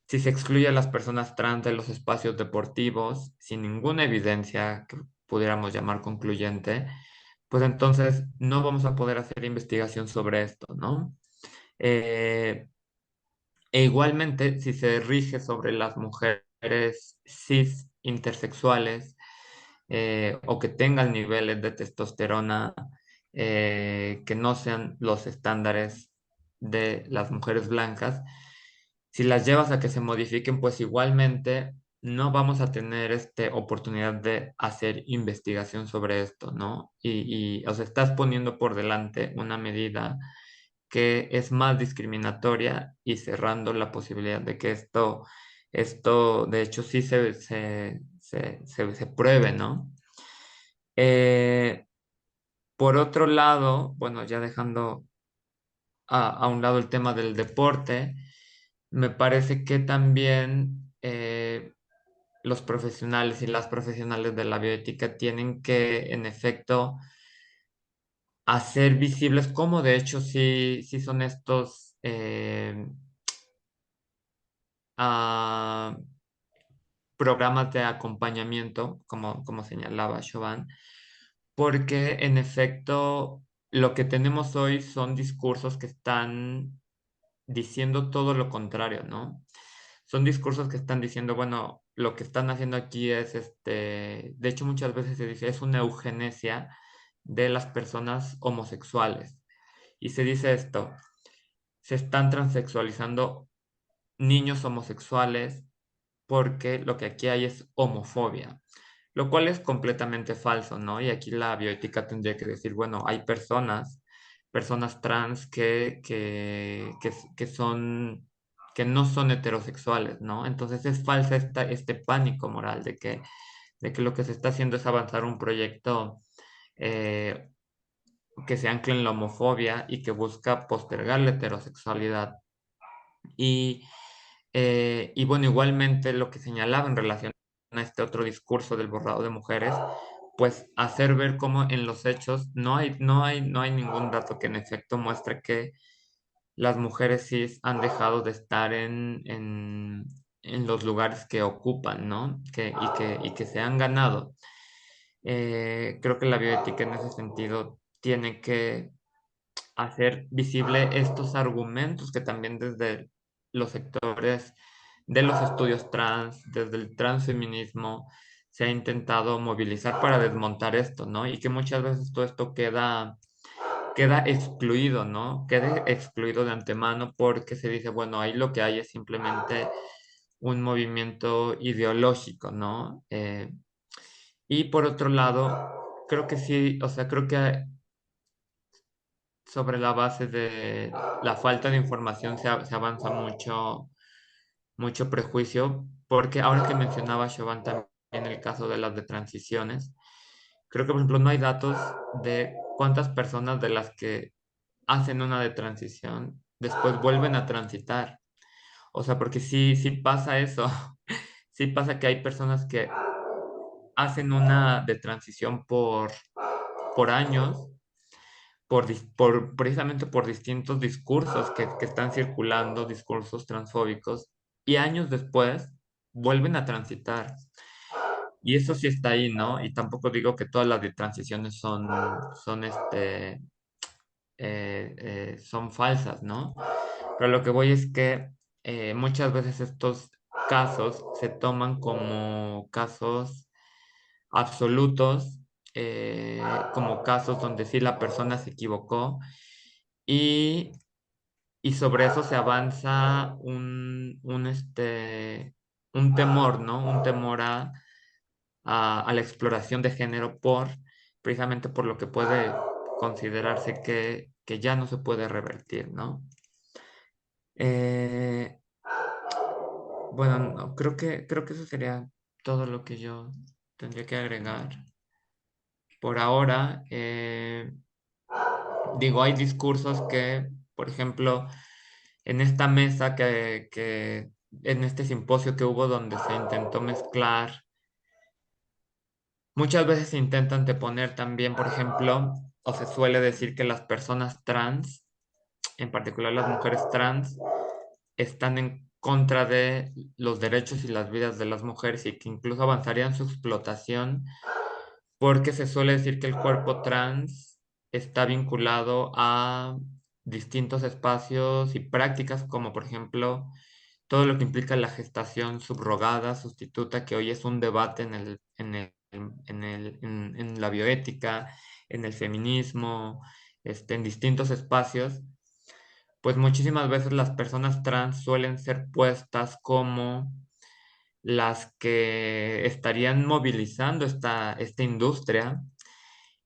si se excluye a las personas trans de los espacios deportivos sin ninguna evidencia que pudiéramos llamar concluyente, pues entonces no vamos a poder hacer investigación sobre esto, ¿no? Eh, E igualmente, si se rige sobre las mujeres cis intersexuales o que tengan niveles de testosterona que no sean los estándares de las mujeres blancas, si las llevas a que se modifiquen, pues igualmente no vamos a tener oportunidad de hacer investigación sobre esto, ¿no? O sea, estás poniendo por delante una medida que es más discriminatoria y cerrando la posibilidad de que esto de hecho sí se pruebe, ¿no? Eh, por otro lado, bueno, ya dejando a un lado el tema del deporte, me parece que también los profesionales y las profesionales de la bioética tienen que, en efecto, hacer visibles cómo de hecho sí son estos a programas de acompañamiento, como señalaba Chauvin, porque en efecto lo que tenemos hoy son discursos que están diciendo todo lo contrario, ¿no? Son discursos que están diciendo, bueno, lo que están haciendo aquí es, de hecho muchas veces se dice, es una eugenesia de las personas homosexuales. Y se dice esto, se están transexualizando niños homosexuales porque lo que aquí hay es homofobia, lo cual es completamente falso, ¿no? Y aquí la bioética tendría que decir, bueno, hay personas personas trans que no son heterosexuales, ¿no? Entonces es falsa este pánico moral de que lo que se está haciendo es avanzar un proyecto eh, que se ancla en la homofobia y que busca postergar la heterosexualidad. Y, y bueno, igualmente lo que señalaba en relación a este otro discurso del borrado de mujeres, pues hacer ver cómo en los hechos no hay ningún dato que en efecto muestre que las mujeres cis han dejado de estar en los lugares que ocupan, ¿no? Y que se han ganado. Creo que la bioética en ese sentido tiene que hacer visible estos argumentos que también desde los sectores de los estudios trans, desde el transfeminismo, se ha intentado movilizar para desmontar esto, ¿no? Y que muchas veces todo esto queda excluido, ¿no? Queda excluido de antemano porque se dice, bueno, ahí lo que hay es simplemente un movimiento ideológico, ¿no? Y por otro lado, creo que sí, o sea, creo que sobre la base de la falta de información se avanza mucho prejuicio, porque ahora que mencionaba Siobhan también el caso de las de transiciones, creo que por ejemplo no hay datos de cuántas personas de las que hacen una de transición después vuelven a transitar. O sea, porque sí pasa eso, sí pasa que hay personas que hacen una de transición por años precisamente por distintos discursos que están circulando, discursos transfóbicos, y años después vuelven a transitar. Y eso sí está ahí, ¿no? Y tampoco digo que todas las de transiciones son falsas, ¿no? Pero lo que voy es que muchas veces estos casos se toman como casos absolutos, como casos donde sí la persona se equivocó y, y sobre eso se avanza un temor, ¿no? Un temor a la exploración de género precisamente por lo que puede considerarse que ya no se puede revertir, ¿no? Eh, bueno, no, creo que eso sería todo lo que yo tendría que agregar. Por ahora, digo, hay discursos que, por ejemplo, en esta mesa en este simposio que hubo donde se intentó mezclar, muchas veces se intentan anteponer también, por ejemplo, o se suele decir que las personas trans, en particular las mujeres trans, están en contra de los derechos y las vidas de las mujeres y que incluso avanzarían su explotación porque se suele decir que el cuerpo trans está vinculado a distintos espacios y prácticas, como por ejemplo todo lo que implica la gestación subrogada, sustituta, que hoy es un debate en la bioética, en el feminismo, en distintos espacios, pues muchísimas veces las personas trans suelen ser puestas como las que estarían movilizando esta industria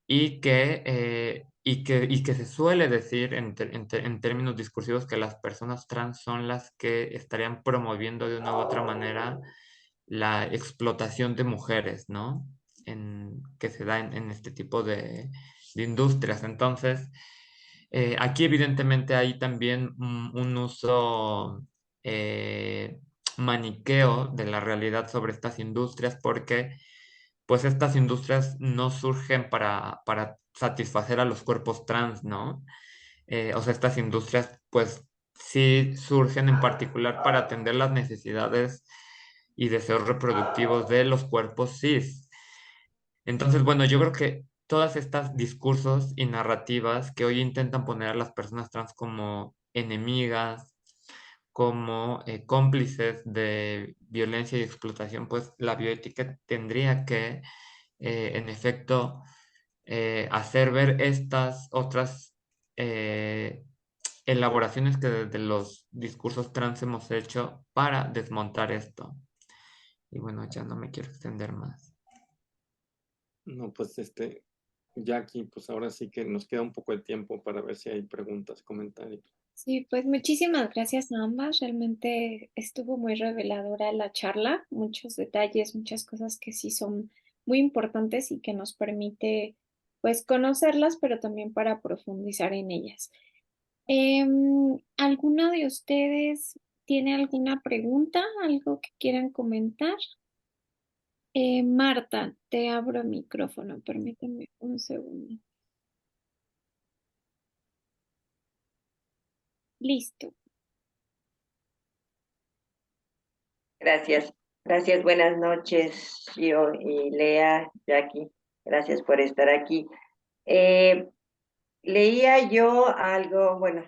y que se suele decir en términos discursivos que las personas trans son las que estarían promoviendo de una u otra manera la explotación de mujeres, ¿no? Que se da en este tipo de industrias. Entonces, aquí evidentemente hay también un uso eh, maniqueo de la realidad sobre estas industrias porque pues estas industrias no surgen para satisfacer a los cuerpos trans, ¿no? O sea, estas industrias pues sí surgen en particular para atender las necesidades y deseos reproductivos de los cuerpos cis. Entonces, bueno, yo creo que todas estas discursos y narrativas que hoy intentan poner a las personas trans como enemigas, como cómplices de violencia y explotación, pues la bioética tendría que, en efecto, hacer ver estas otras elaboraciones que desde los discursos trans hemos hecho para desmontar esto. Y bueno, ya no me quiero extender más. No, pues Jackie, pues ahora sí que nos queda un poco de tiempo para ver si hay preguntas, comentarios. Sí, pues muchísimas gracias a ambas. Realmente estuvo muy reveladora la charla, muchos detalles, muchas cosas que sí son muy importantes y que nos permite pues conocerlas, pero también para profundizar en ellas. ¿Alguno de ustedes tiene alguna pregunta, algo que quieran comentar? Marta, te abro el micrófono, permíteme un segundo. Listo. Gracias, gracias, buenas noches, Gio y Lea, Jackie, gracias por estar aquí. Eh, Leía yo algo, bueno,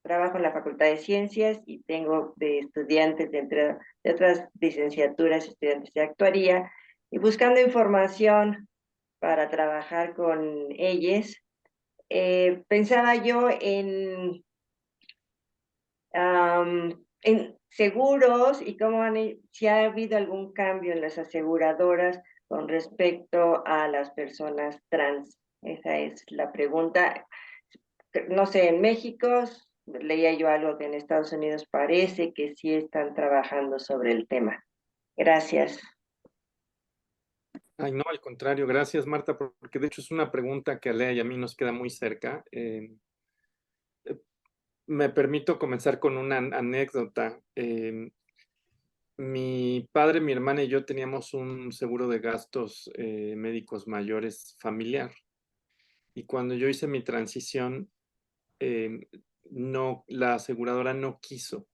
trabajo en la Facultad de Ciencias y tengo de estudiantes de otras licenciaturas, estudiantes de actuaría, y buscando información para trabajar con ellos, pensaba yo en seguros y si ha habido algún cambio en las aseguradoras con respecto a las personas trans. Esa es la pregunta. No sé, en México leía yo algo que en Estados Unidos parece que sí están trabajando sobre el tema. Gracias. Ay, no, al contrario, gracias Marta, porque de hecho es una pregunta que a Lea y a mí nos queda muy cerca. Me permito comenzar con una anécdota. Mi padre, mi hermana y yo teníamos un seguro de gastos médicos mayores familiar. Y cuando yo hice mi transición, no, la aseguradora no quiso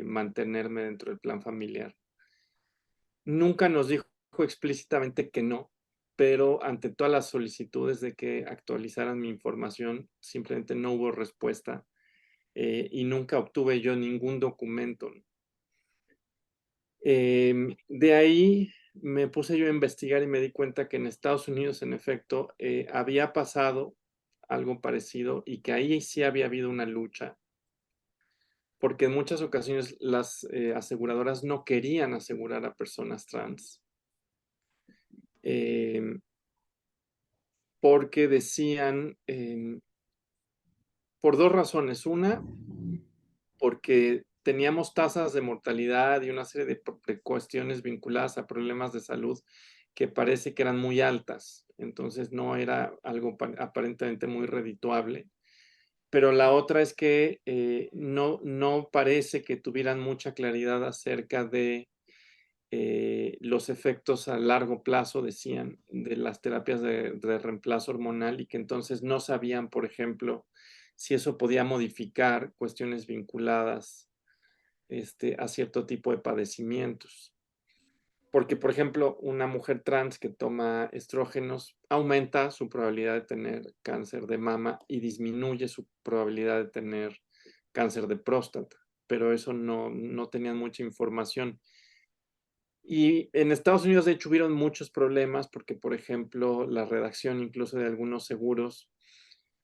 mantenerme dentro del plan familiar. Nunca nos dijo explícitamente que no, pero ante todas las solicitudes de que actualizaran mi información, simplemente no hubo respuesta y nunca obtuve yo ningún documento. De ahí me puse yo a investigar y me di cuenta que en Estados Unidos, en efecto, había pasado algo parecido y que ahí sí había habido una lucha, porque en muchas ocasiones las aseguradoras no querían asegurar a personas trans, porque decían, por dos razones. Una, porque teníamos tasas de mortalidad y una serie de cuestiones vinculadas a problemas de salud que parece que eran muy altas. Entonces no era algo aparentemente muy redituable. Pero la otra es que no parece que tuvieran mucha claridad acerca de los efectos a largo plazo, decían, de las terapias de reemplazo hormonal y que entonces no sabían, por ejemplo, si eso podía modificar cuestiones vinculadas a cierto tipo de padecimientos. Porque, por ejemplo, una mujer trans que toma estrógenos aumenta su probabilidad de tener cáncer de mama y disminuye su probabilidad de tener cáncer de próstata, pero eso no tenían mucha información. Y en Estados Unidos, de hecho, hubieron muchos problemas porque, por ejemplo, la redacción incluso de algunos seguros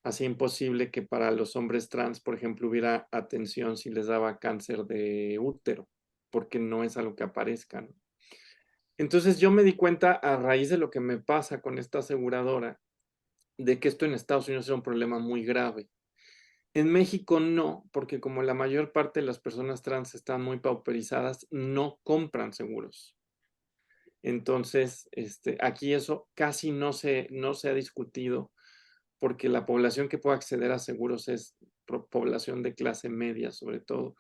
hacía imposible que para los hombres trans, por ejemplo, hubiera atención si les daba cáncer de útero, porque no es algo que aparezca, ¿no? Entonces yo me di cuenta a raíz de lo que me pasa con esta aseguradora, de que esto en Estados Unidos era un problema muy grave. En México no, porque como la mayor parte de las personas trans están muy pauperizadas, no compran seguros. Entonces, aquí eso casi no se ha discutido porque la población que puede acceder a seguros es población de clase media, sobre todo,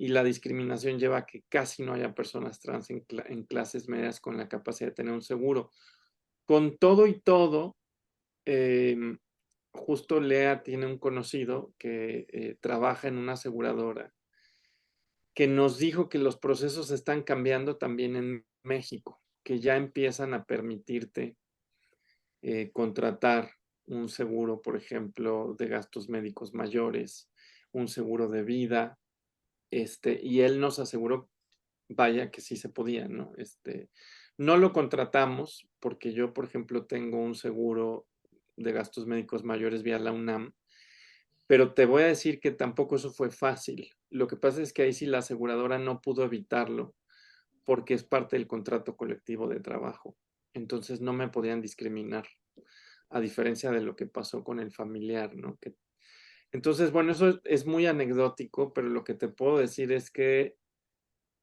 y la discriminación lleva a que casi no haya personas trans en clases medias con la capacidad de tener un seguro. Con todo y todo, justo Lea tiene un conocido que trabaja en una aseguradora que nos dijo que los procesos están cambiando también en México, que ya empiezan a permitirte contratar un seguro, por ejemplo, de gastos médicos mayores, un seguro de vida, y él nos aseguró, vaya, que sí se podía, ¿no? No lo contratamos porque yo, por ejemplo, tengo un seguro de gastos médicos mayores vía la UNAM, pero te voy a decir que tampoco eso fue fácil. Lo que pasa es que ahí sí la aseguradora no pudo evitarlo porque es parte del contrato colectivo de trabajo. Entonces no me podían discriminar. a diferencia de lo que pasó con el familiar, ¿no? Entonces, bueno, eso es muy anecdótico, pero lo que te puedo decir es que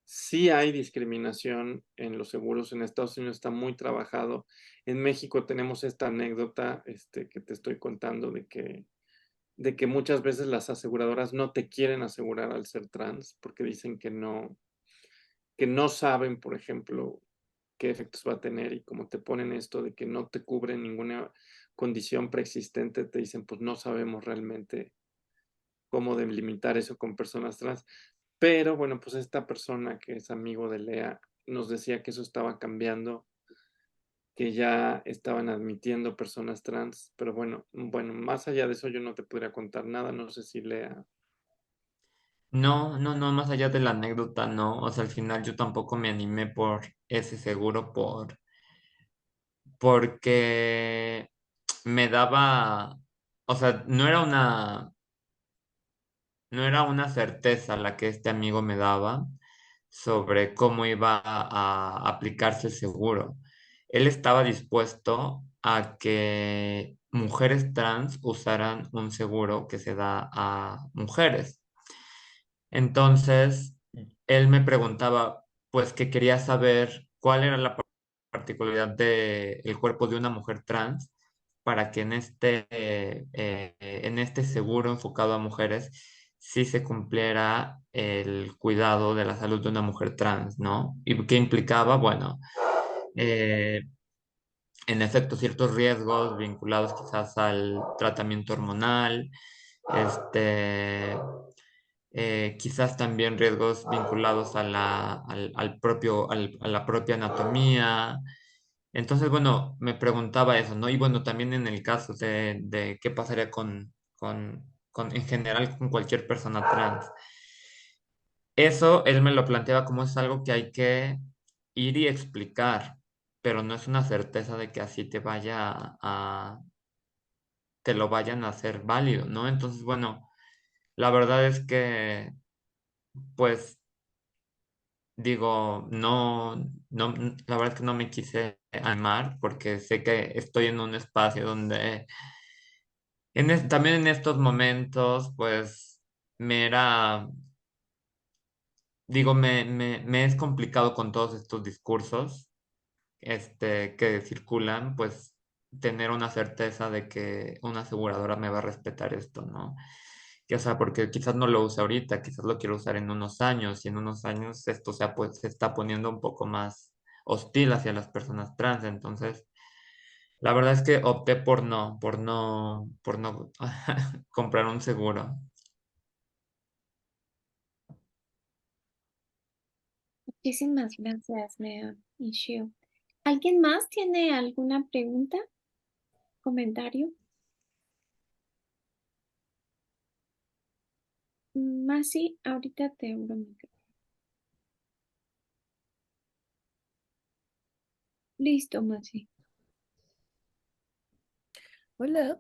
sí hay discriminación en los seguros. En Estados Unidos está muy trabajado. En México tenemos esta anécdota, que te estoy contando de que muchas veces las aseguradoras no te quieren asegurar al ser trans porque dicen que no saben, por ejemplo, qué efectos va a tener, y como te ponen esto de que no te cubren ninguna condición preexistente, te dicen, pues no sabemos realmente cómo delimitar eso con personas trans. Pero bueno, pues esta persona que es amigo de Lea nos decía que eso estaba cambiando, que ya estaban admitiendo personas trans, pero bueno, más allá de eso yo no te podría contar nada, no sé si Lea. No, no, no, más allá de la anécdota, no. O sea, al final yo tampoco me animé por ese seguro porque me daba, o sea, no era una certeza la que este amigo me daba sobre cómo iba a aplicarse el seguro. Él estaba dispuesto a que mujeres trans usaran un seguro que se da a mujeres. Entonces, él me preguntaba, pues que quería saber cuál era la particularidad del cuerpo de una mujer trans para que en este seguro enfocado a mujeres sí se cumpliera el cuidado de la salud de una mujer trans, ¿no? ¿Y qué implicaba? Bueno, eh, en efecto, ciertos riesgos vinculados quizás al tratamiento hormonal, este quizás también riesgos vinculados a la propia anatomía. Entonces, bueno, me preguntaba eso, ¿no? Y bueno, también en el caso de qué pasaría en general con cualquier persona trans. Eso él me lo planteaba como es algo que hay que ir y explicar, pero no es una certeza de que así te lo vayan a hacer válido, ¿no? Entonces, bueno, la verdad es que, pues, digo, no, no, la verdad es que no me quise animar porque sé que estoy en un espacio donde también en estos momentos, pues me era, digo, me es complicado con todos estos discursos que circulan, pues tener una certeza de que una aseguradora me va a respetar esto, ¿no? Que, o sea, porque quizás no lo use ahorita, quizás lo quiero usar en unos años, y en unos años esto se está poniendo un poco más hostil hacia las personas trans. Entonces, la verdad es que opté por no comprar un seguro. Muchísimas gracias, Lea y Shio. ¿Alguien más tiene alguna pregunta, comentario? Masi, ahorita te abro mi micrófono. Listo, Masi. Hola,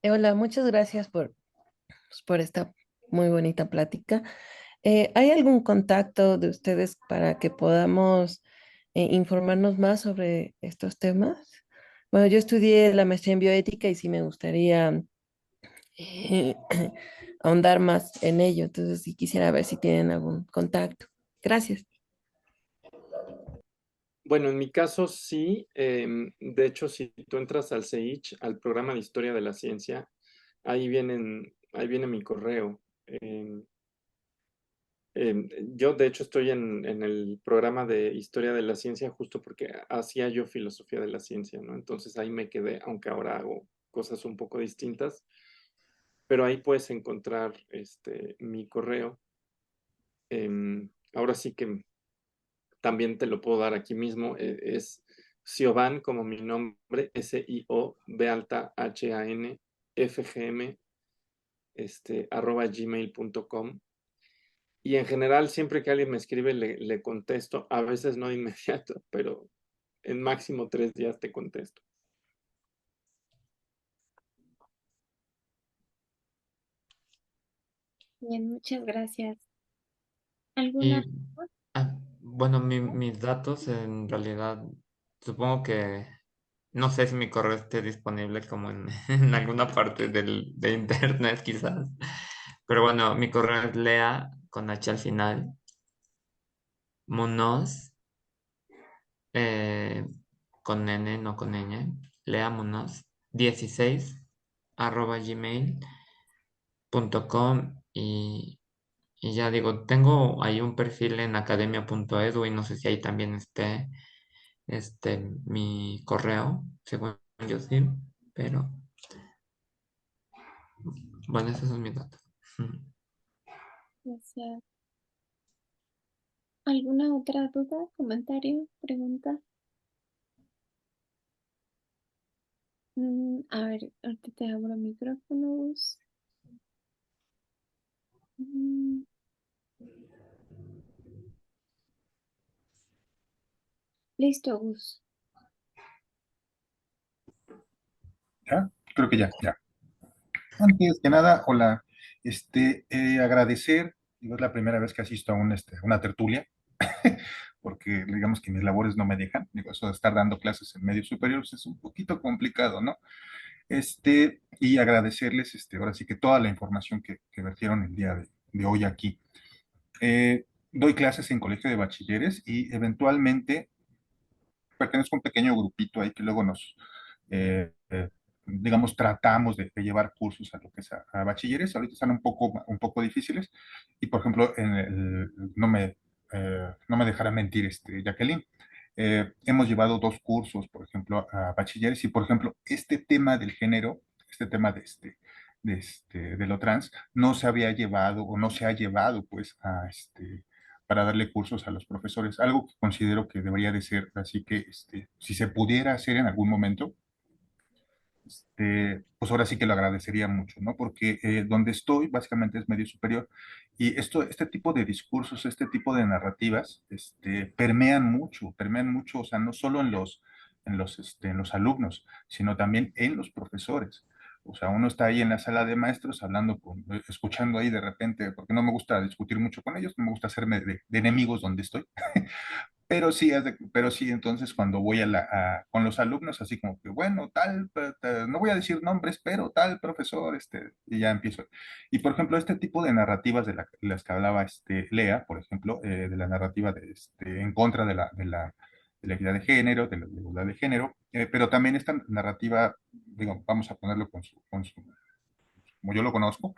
hola, muchas gracias por esta muy bonita plática. ¿Hay algún contacto de ustedes para que podamos informarnos más sobre estos temas? Bueno, yo estudié la maestría en bioética y sí me gustaría eh, ahondar más en ello, entonces sí quisiera ver si tienen algún contacto. Gracias. Bueno, en mi caso sí. De hecho, si tú entras al CEICH, al programa de Historia de la Ciencia, ahí viene mi correo. Yo, de hecho, estoy en el programa de Historia de la Ciencia justo porque hacía yo filosofía de la ciencia, ¿no? Entonces ahí me quedé, aunque ahora hago cosas un poco distintas, pero ahí puedes encontrar mi correo. Ahora sí que también te lo puedo dar aquí mismo. Es Siobhan, como mi nombre, SIO, B alta, HAN, FGM, @gmail.com. Y en general, siempre que alguien me escribe, le contesto. A veces no de inmediato, pero en máximo 3 días te contesto. Bien, muchas gracias. ¿Alguna? Y, bueno, mis datos en realidad, supongo que no sé si mi correo esté disponible como en, en alguna parte de internet quizás. Pero bueno, mi correo es lea con h al final, Munoz, eh, con n, no con ñ, lea Munoz 16 @gmail.com y ya digo, tengo ahí un perfil en academia.edu y no sé si ahí también esté mi correo, según yo sí, pero bueno, esos son mis datos. Gracias. ¿Alguna otra duda, comentario, pregunta? A ver, ahorita te abro micrófonos. Mm, Listo, Gus. ¿Ya? Creo que ya. Antes que nada, hola, agradecer, digo, es la primera vez que asisto a una tertulia, porque digamos que mis labores no me dejan, digo, eso de estar dando clases en medios superiores es un poquito complicado, ¿no? Y agradecerles, ahora sí que toda la información que vertieron el día de hoy aquí. Doy clases en colegio de bachilleres y eventualmente pertenezco a un pequeño grupito ahí que luego digamos, tratamos de llevar cursos a lo que es a bachilleres. Ahorita están un poco difíciles. Y, por ejemplo, no me dejará mentir Jacqueline. Hemos llevado 2 cursos, por ejemplo, a bachilleres. Y, por ejemplo, este tema del género, este tema de lo trans, no se había llevado o no se ha llevado, pues, para darle cursos a los profesores, algo que considero que debería de ser, así que si se pudiera hacer en algún momento, pues ahora sí que lo agradecería mucho, ¿no? Porque donde estoy básicamente es medio superior y este tipo de discursos, este tipo de narrativas, permean mucho, o sea, no solo en los alumnos, sino también en los profesores. O sea, uno está ahí en la sala de maestros escuchando ahí de repente, porque no me gusta discutir mucho con ellos, no me gusta hacerme de enemigos donde estoy. Pero sí, entonces cuando voy con los alumnos, así como que, bueno, no voy a decir nombres, pero tal profesor, y ya empiezo. Y por ejemplo, este tipo de narrativas las que hablaba Lea, por ejemplo, de la narrativa en contra de la equidad de género, de la igualdad de género, pero también esta narrativa, digo, vamos a ponerlo como yo lo conozco,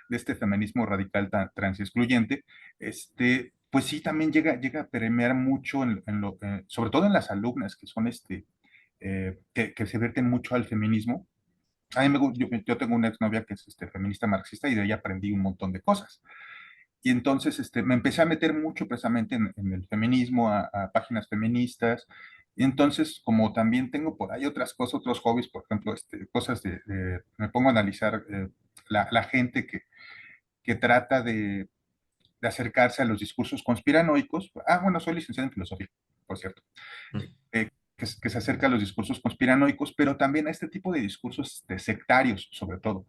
de este feminismo radical trans y excluyente, pues sí también llega a permear mucho, sobre todo en las alumnas, que son que se vierten mucho al feminismo. A mí yo tengo una exnovia que es feminista marxista y de ella aprendí un montón de cosas. Y entonces me empecé a meter mucho precisamente en el feminismo, a páginas feministas. Y entonces, como también tengo por ahí otras cosas, otros hobbies, por ejemplo, cosas me pongo a analizar la gente que trata de acercarse a los discursos conspiranoicos. Bueno, soy licenciado en filosofía, por cierto. Que se acerca a los discursos conspiranoicos, pero también a este tipo de discursos sectarios, sobre todo.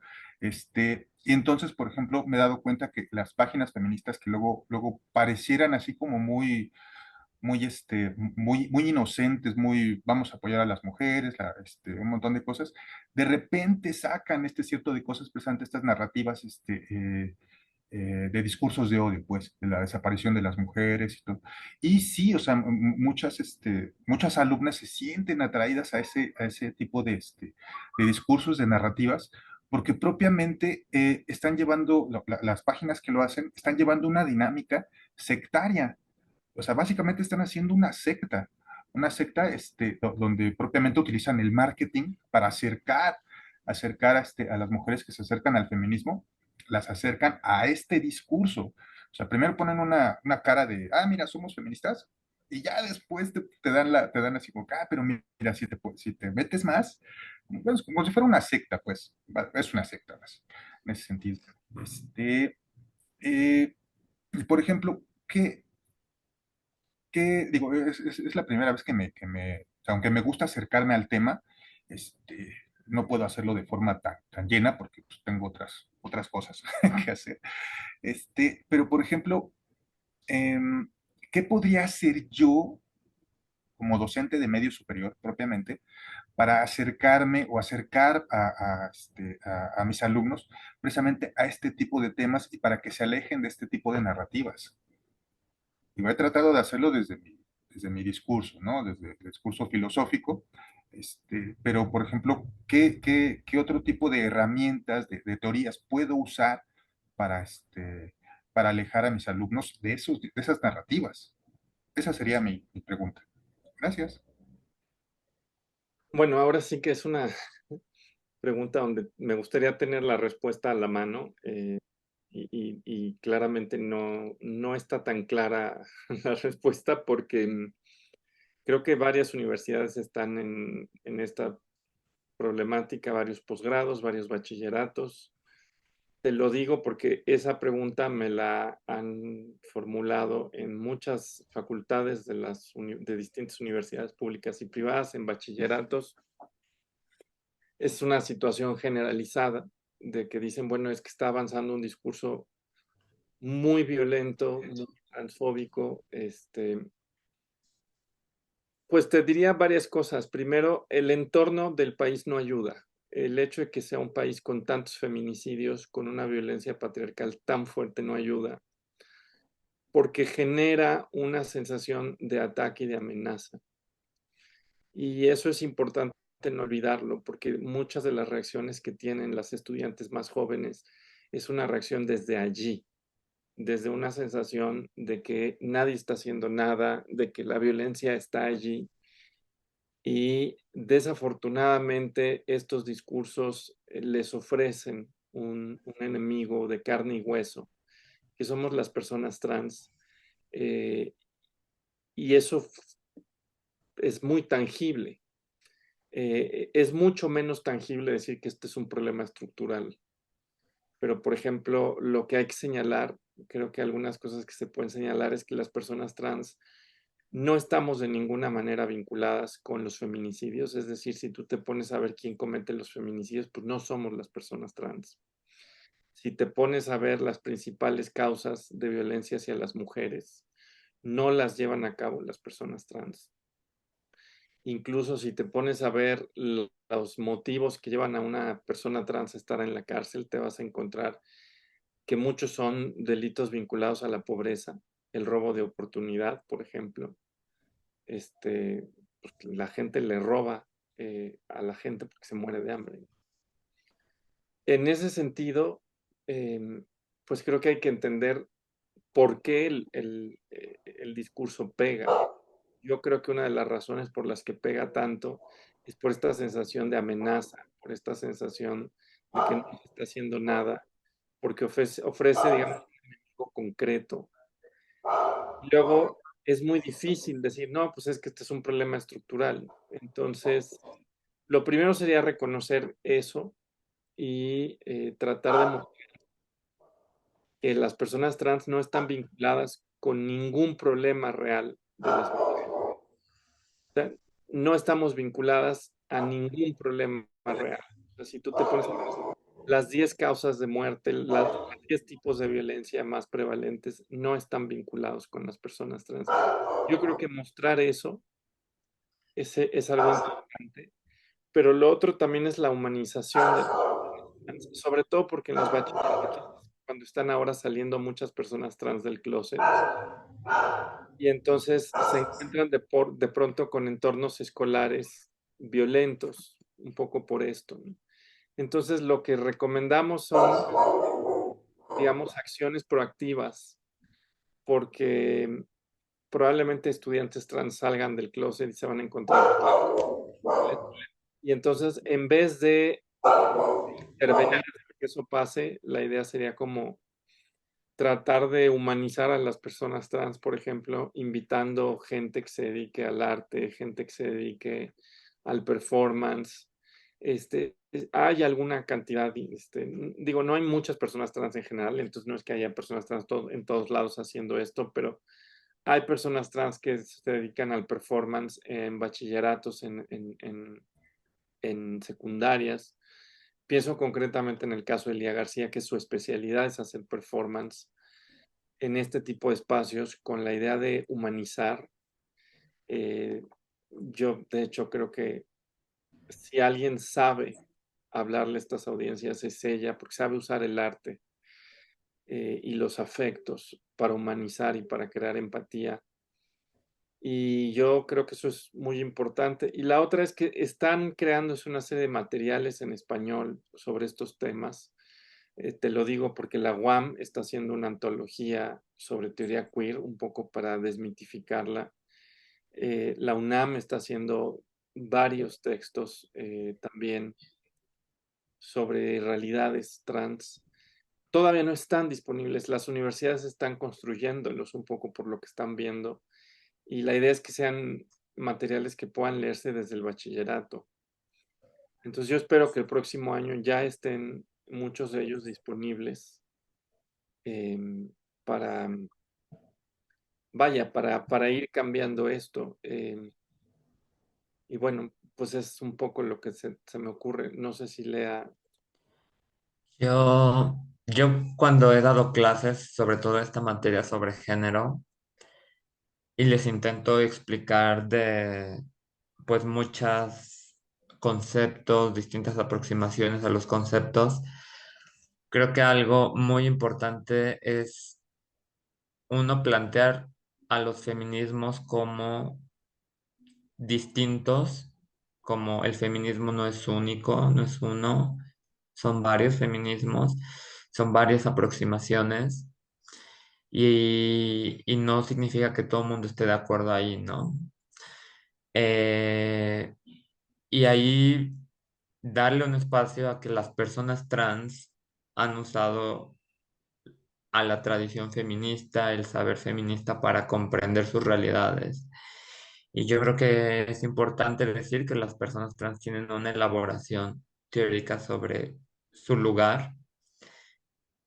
Y entonces, por ejemplo, me he dado cuenta que las páginas feministas que luego parecieran así como muy inocentes, vamos a apoyar a las mujeres, un montón de cosas, de repente sacan cierto de cosas precisamente estas narrativas, de discursos de odio, pues, de la desaparición de las mujeres y todo. Y sí, o sea, muchas alumnas se sienten atraídas a ese tipo de discursos, de narrativas, porque propiamente están llevando, las páginas que lo hacen, están llevando una dinámica sectaria. O sea, básicamente están haciendo una secta donde propiamente utilizan el marketing para acercar a las mujeres que se acercan al feminismo, las acercan a este discurso. O sea, primero ponen una cara de, mira, somos feministas, y ya después te dan así como, pero mira, si te metes más, bueno, es como si fuera una secta, pues, es una secta, más, en ese sentido. Eh, por ejemplo, digo, es la primera vez o sea, aunque me gusta acercarme al tema, no puedo hacerlo de forma tan llena porque pues, tengo otras cosas que hacer. Pero, por ejemplo, ¿qué podría hacer yo como docente de medio superior propiamente, para acercarme o acercar a mis alumnos precisamente a este tipo de temas y para que se alejen de este tipo de narrativas. Y he tratado de hacerlo desde mi discurso, ¿no? Desde el discurso filosófico. Pero, por ejemplo, ¿qué otro tipo de herramientas, de teorías puedo usar para, para alejar a mis alumnos de esas narrativas? Esa sería mi pregunta. Gracias. Bueno, ahora sí que es una pregunta donde me gustaría tener la respuesta a la mano, y claramente no está tan clara la respuesta porque creo que varias universidades están en esta problemática, varios posgrados, varios bachilleratos. Te lo digo porque esa pregunta me la han formulado en muchas facultades de distintas universidades públicas y privadas, en bachilleratos. Es una situación generalizada de que dicen, bueno, es que está avanzando un discurso muy violento, muy transfóbico. Pues te diría varias cosas. Primero, el entorno del país no ayuda. El hecho de que sea un país con tantos feminicidios, con una violencia patriarcal tan fuerte, no ayuda, porque genera una sensación de ataque y de amenaza. Y eso es importante no olvidarlo, porque muchas de las reacciones que tienen las estudiantes más jóvenes es una reacción desde allí, desde una sensación de que nadie está haciendo nada, de que la violencia está allí. Y desafortunadamente estos discursos les ofrecen un enemigo de carne y hueso, que somos las personas trans. eh, y eso es muy tangible. Es mucho menos tangible decir que este es un problema estructural. Pero, por ejemplo, lo que hay que señalar, creo que algunas cosas que se pueden señalar es que las personas trans no estamos de ninguna manera vinculadas con los feminicidios. Es decir, si tú te pones a ver quién comete los feminicidios, pues no somos las personas trans. Si te pones a ver las principales causas de violencia hacia las mujeres, no las llevan a cabo las personas trans. Incluso si te pones a ver los motivos que llevan a una persona trans a estar en la cárcel, te vas a encontrar que muchos son delitos vinculados a la pobreza, el robo de oportunidad, por ejemplo. Pues, la gente le roba a la gente porque se muere de hambre. En ese sentido, pues creo que hay que entender por qué el discurso pega. Yo creo que una de las razones por las que pega tanto es por esta sensación de amenaza, por esta sensación de que no se está haciendo nada, porque ofrece, digamos, un enemigo concreto. Y luego es muy difícil decir, no, pues es que este es un problema estructural. Entonces, lo primero sería reconocer eso y tratar de mostrar que las personas trans no están vinculadas con ningún problema real de las mujeres. O sea, no estamos vinculadas a ningún problema real. O sea, si tú te pones a ver las 10 causas de muerte, los 10 tipos de violencia más prevalentes no están vinculados con las personas trans. Yo creo que mostrar eso es algo importante, pero lo otro también es la humanización de las personas trans, sobre todo porque en los bachilleratos, cuando están ahora saliendo muchas personas trans del closet, y entonces se encuentran de pronto con entornos escolares violentos, un poco por esto, ¿no? Entonces, lo que recomendamos son, digamos, acciones proactivas, porque probablemente estudiantes trans salgan del closet y se van a encontrar con violencia. Y entonces, en vez de intervenir para que eso pase, la idea sería como tratar de humanizar a las personas trans, por ejemplo, invitando gente que se dedique al arte, gente que se dedique al performance. Hay alguna cantidad, digo, no hay muchas personas trans en general, entonces no es que haya personas trans en todos lados haciendo esto, pero hay personas trans que se dedican al performance en bachilleratos, en secundarias. Pienso concretamente en el caso de Lía García, que su especialidad es hacer performance en este tipo de espacios con la idea de humanizar. yo de hecho creo que si alguien sabe hablarle a estas audiencias es ella, porque sabe usar el arte y los afectos para humanizar y para crear empatía. Y yo creo que eso es muy importante. Y la otra es que están creándose una serie de materiales en español sobre estos temas. Te lo digo porque la UAM está haciendo una antología sobre teoría queer, un poco para desmitificarla. La UNAM está haciendo varios textos también sobre realidades trans. Todavía no están disponibles, las universidades están construyéndolos un poco por lo que están viendo y la idea es que sean materiales que puedan leerse desde el bachillerato. Entonces yo espero que el próximo año ya estén muchos de ellos disponibles para, vaya, para ir cambiando esto. Y bueno, pues es un poco lo que se me ocurre. No sé si Lea. Yo cuando he dado clases, sobre todo esta materia sobre género, y les intento explicar de, pues, muchos conceptos, distintas aproximaciones a los conceptos, creo que algo muy importante es uno plantear a los feminismos como distintos, como el feminismo no es único, no es uno, son varios feminismos, son varias aproximaciones y no significa que todo el mundo esté de acuerdo ahí, ¿no? Eh, y ahí darle un espacio a que las personas trans han usado a la tradición feminista, el saber feminista para comprender sus realidades. Y yo creo que es importante decir que las personas trans tienen una elaboración teórica sobre su lugar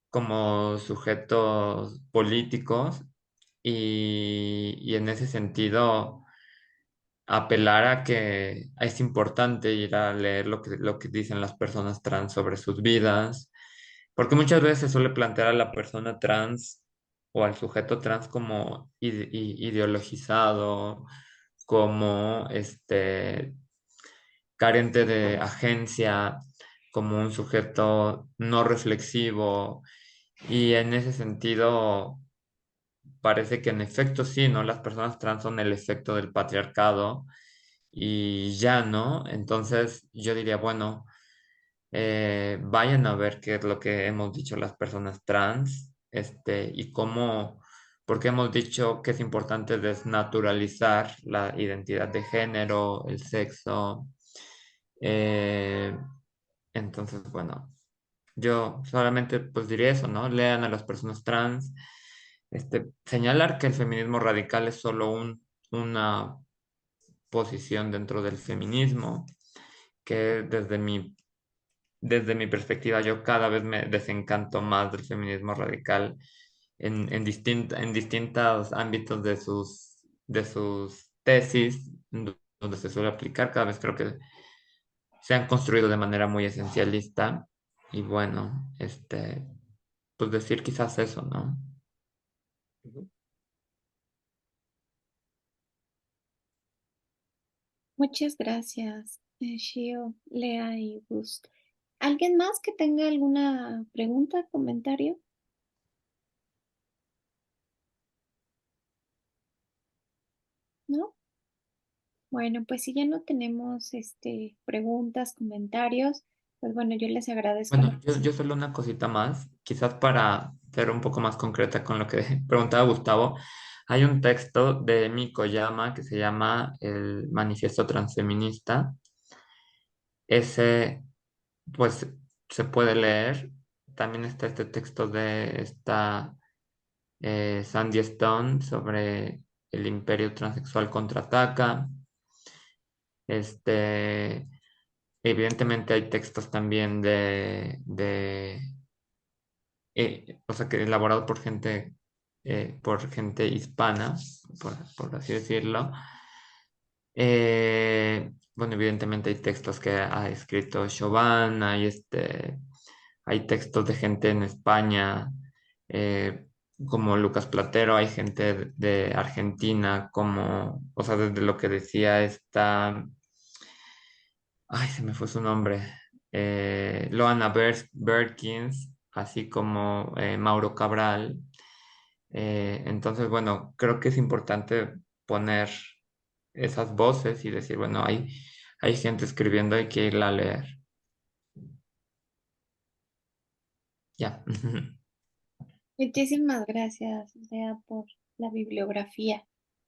como sujetos políticos y en ese sentido apelar a que es importante ir a leer lo que dicen las personas trans sobre sus vidas, porque muchas veces se suele plantear a la persona trans o al sujeto trans como ideologizado, como carente de agencia, como un sujeto no reflexivo, y en ese sentido parece que en efecto sí, ¿no? Las personas trans son el efecto del patriarcado y ya, ¿no? Entonces yo diría, bueno, vayan a ver qué es lo que hemos dicho las personas trans, y cómo, porque hemos dicho que es importante desnaturalizar la identidad de género, el sexo. eh, entonces, bueno, yo solamente pues diría eso, ¿no? Lean a las personas trans, señalar que el feminismo radical es solo una posición dentro del feminismo, que desde mi perspectiva yo cada vez me desencanto más del feminismo radical en distintos ámbitos de sus tesis, donde se suele aplicar, cada vez creo que se han construido de manera muy esencialista y bueno, pues decir quizás eso, ¿no? Ujú. Muchas gracias, Shio, Lea y Gus. ¿Alguien más que tenga alguna pregunta, comentario? ¿No? Bueno, pues si ya no tenemos preguntas, comentarios, pues bueno, yo les agradezco Bueno, mucho. yo solo una cosita más, quizás para ser un poco más concreta con lo que preguntaba Gustavo. Hay un texto de Emi Koyama que se llama El Manifiesto Transfeminista. Ese, pues, se puede leer. También está este texto de esta Sandy Stone sobre el imperio transexual contraataca. Este, evidentemente hay textos también o sea, que elaborado por gente hispana, por así decirlo. Bueno, evidentemente hay textos que ha escrito Chauvin, hay textos de gente en España, eh, como Lucas Platero, hay gente de Argentina, como, o sea, desde lo que decía esta, ay, se me fue su nombre, Loana Berkins, así como Mauro Cabral. Entonces, bueno, creo que es importante poner esas voces y decir, bueno, hay gente escribiendo, hay que irla a leer. Ya. Muchísimas gracias, Lea, por la bibliografía.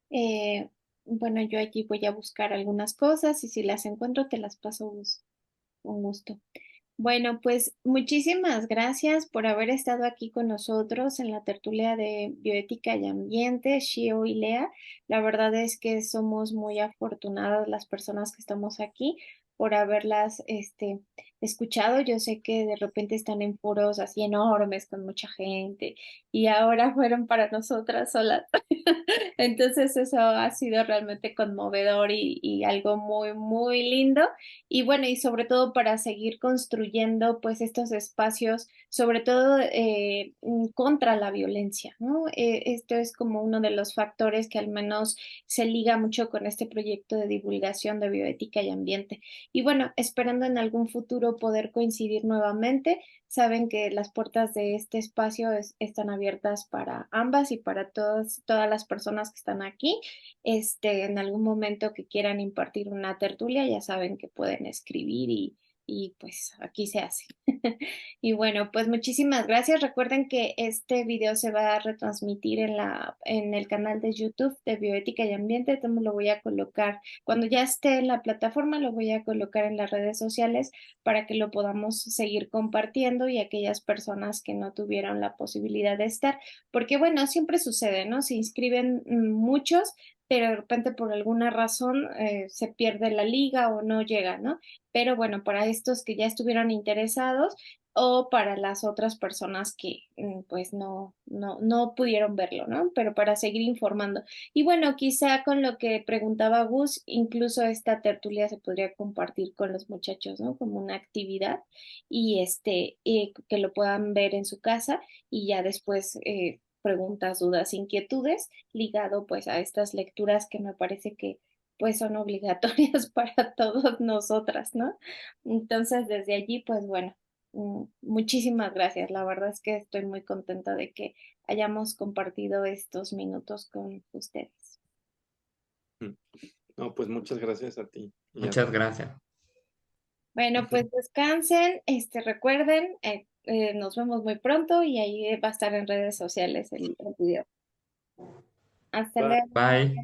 Eh, bueno, yo allí voy a buscar algunas cosas y si las encuentro te las paso, con gusto. Bueno, pues muchísimas gracias por haber estado aquí con nosotros en la tertulia de bioética y ambiente, Shio y Lea. La verdad es que somos muy afortunadas las personas que estamos aquí por haberlas escuchado. Yo sé que de repente están en foros así enormes con mucha gente y ahora fueron para nosotras solas. Entonces eso ha sido realmente conmovedor y algo muy, muy lindo. Y bueno, y sobre todo para seguir construyendo pues estos espacios, sobre todo contra la violencia, ¿no? Esto es como uno de los factores que al menos se liga mucho con este proyecto de divulgación de bioética y ambiente. Y bueno, esperando en algún futuro poder coincidir nuevamente, saben que las puertas de este espacio están abiertas para ambas y para todas las personas que están aquí. En algún momento que quieran impartir una tertulia, ya saben que pueden escribir y pues aquí se hace. Y bueno, pues muchísimas gracias. Recuerden que este video se va a retransmitir en el canal de YouTube de Bioética y Ambiente. También lo voy a colocar, cuando ya esté en la plataforma, lo voy a colocar en las redes sociales para que lo podamos seguir compartiendo y aquellas personas que no tuvieron la posibilidad de estar, porque bueno, siempre sucede, ¿no? Se inscriben muchos, pero de repente por alguna razón se pierde la liga o no llega, ¿no? Pero bueno, para estos que ya estuvieron interesados o para las otras personas que pues no pudieron verlo, ¿no? Pero para seguir informando. Y bueno, quizá con lo que preguntaba Gus, incluso esta tertulia se podría compartir con los muchachos, ¿no? Como una actividad y que lo puedan ver en su casa y ya después preguntas, dudas, inquietudes ligado pues a estas lecturas que me parece que pues son obligatorias para todos nosotras, ¿no? Entonces desde allí pues bueno, muchísimas gracias. La verdad es que estoy muy contenta de que hayamos compartido estos minutos con ustedes. No, pues muchas gracias a ti y a Muchas gracias. Bueno, pues descansen, recuerden, nos vemos muy pronto y ahí va a estar en redes sociales el video. Hasta luego. Bye.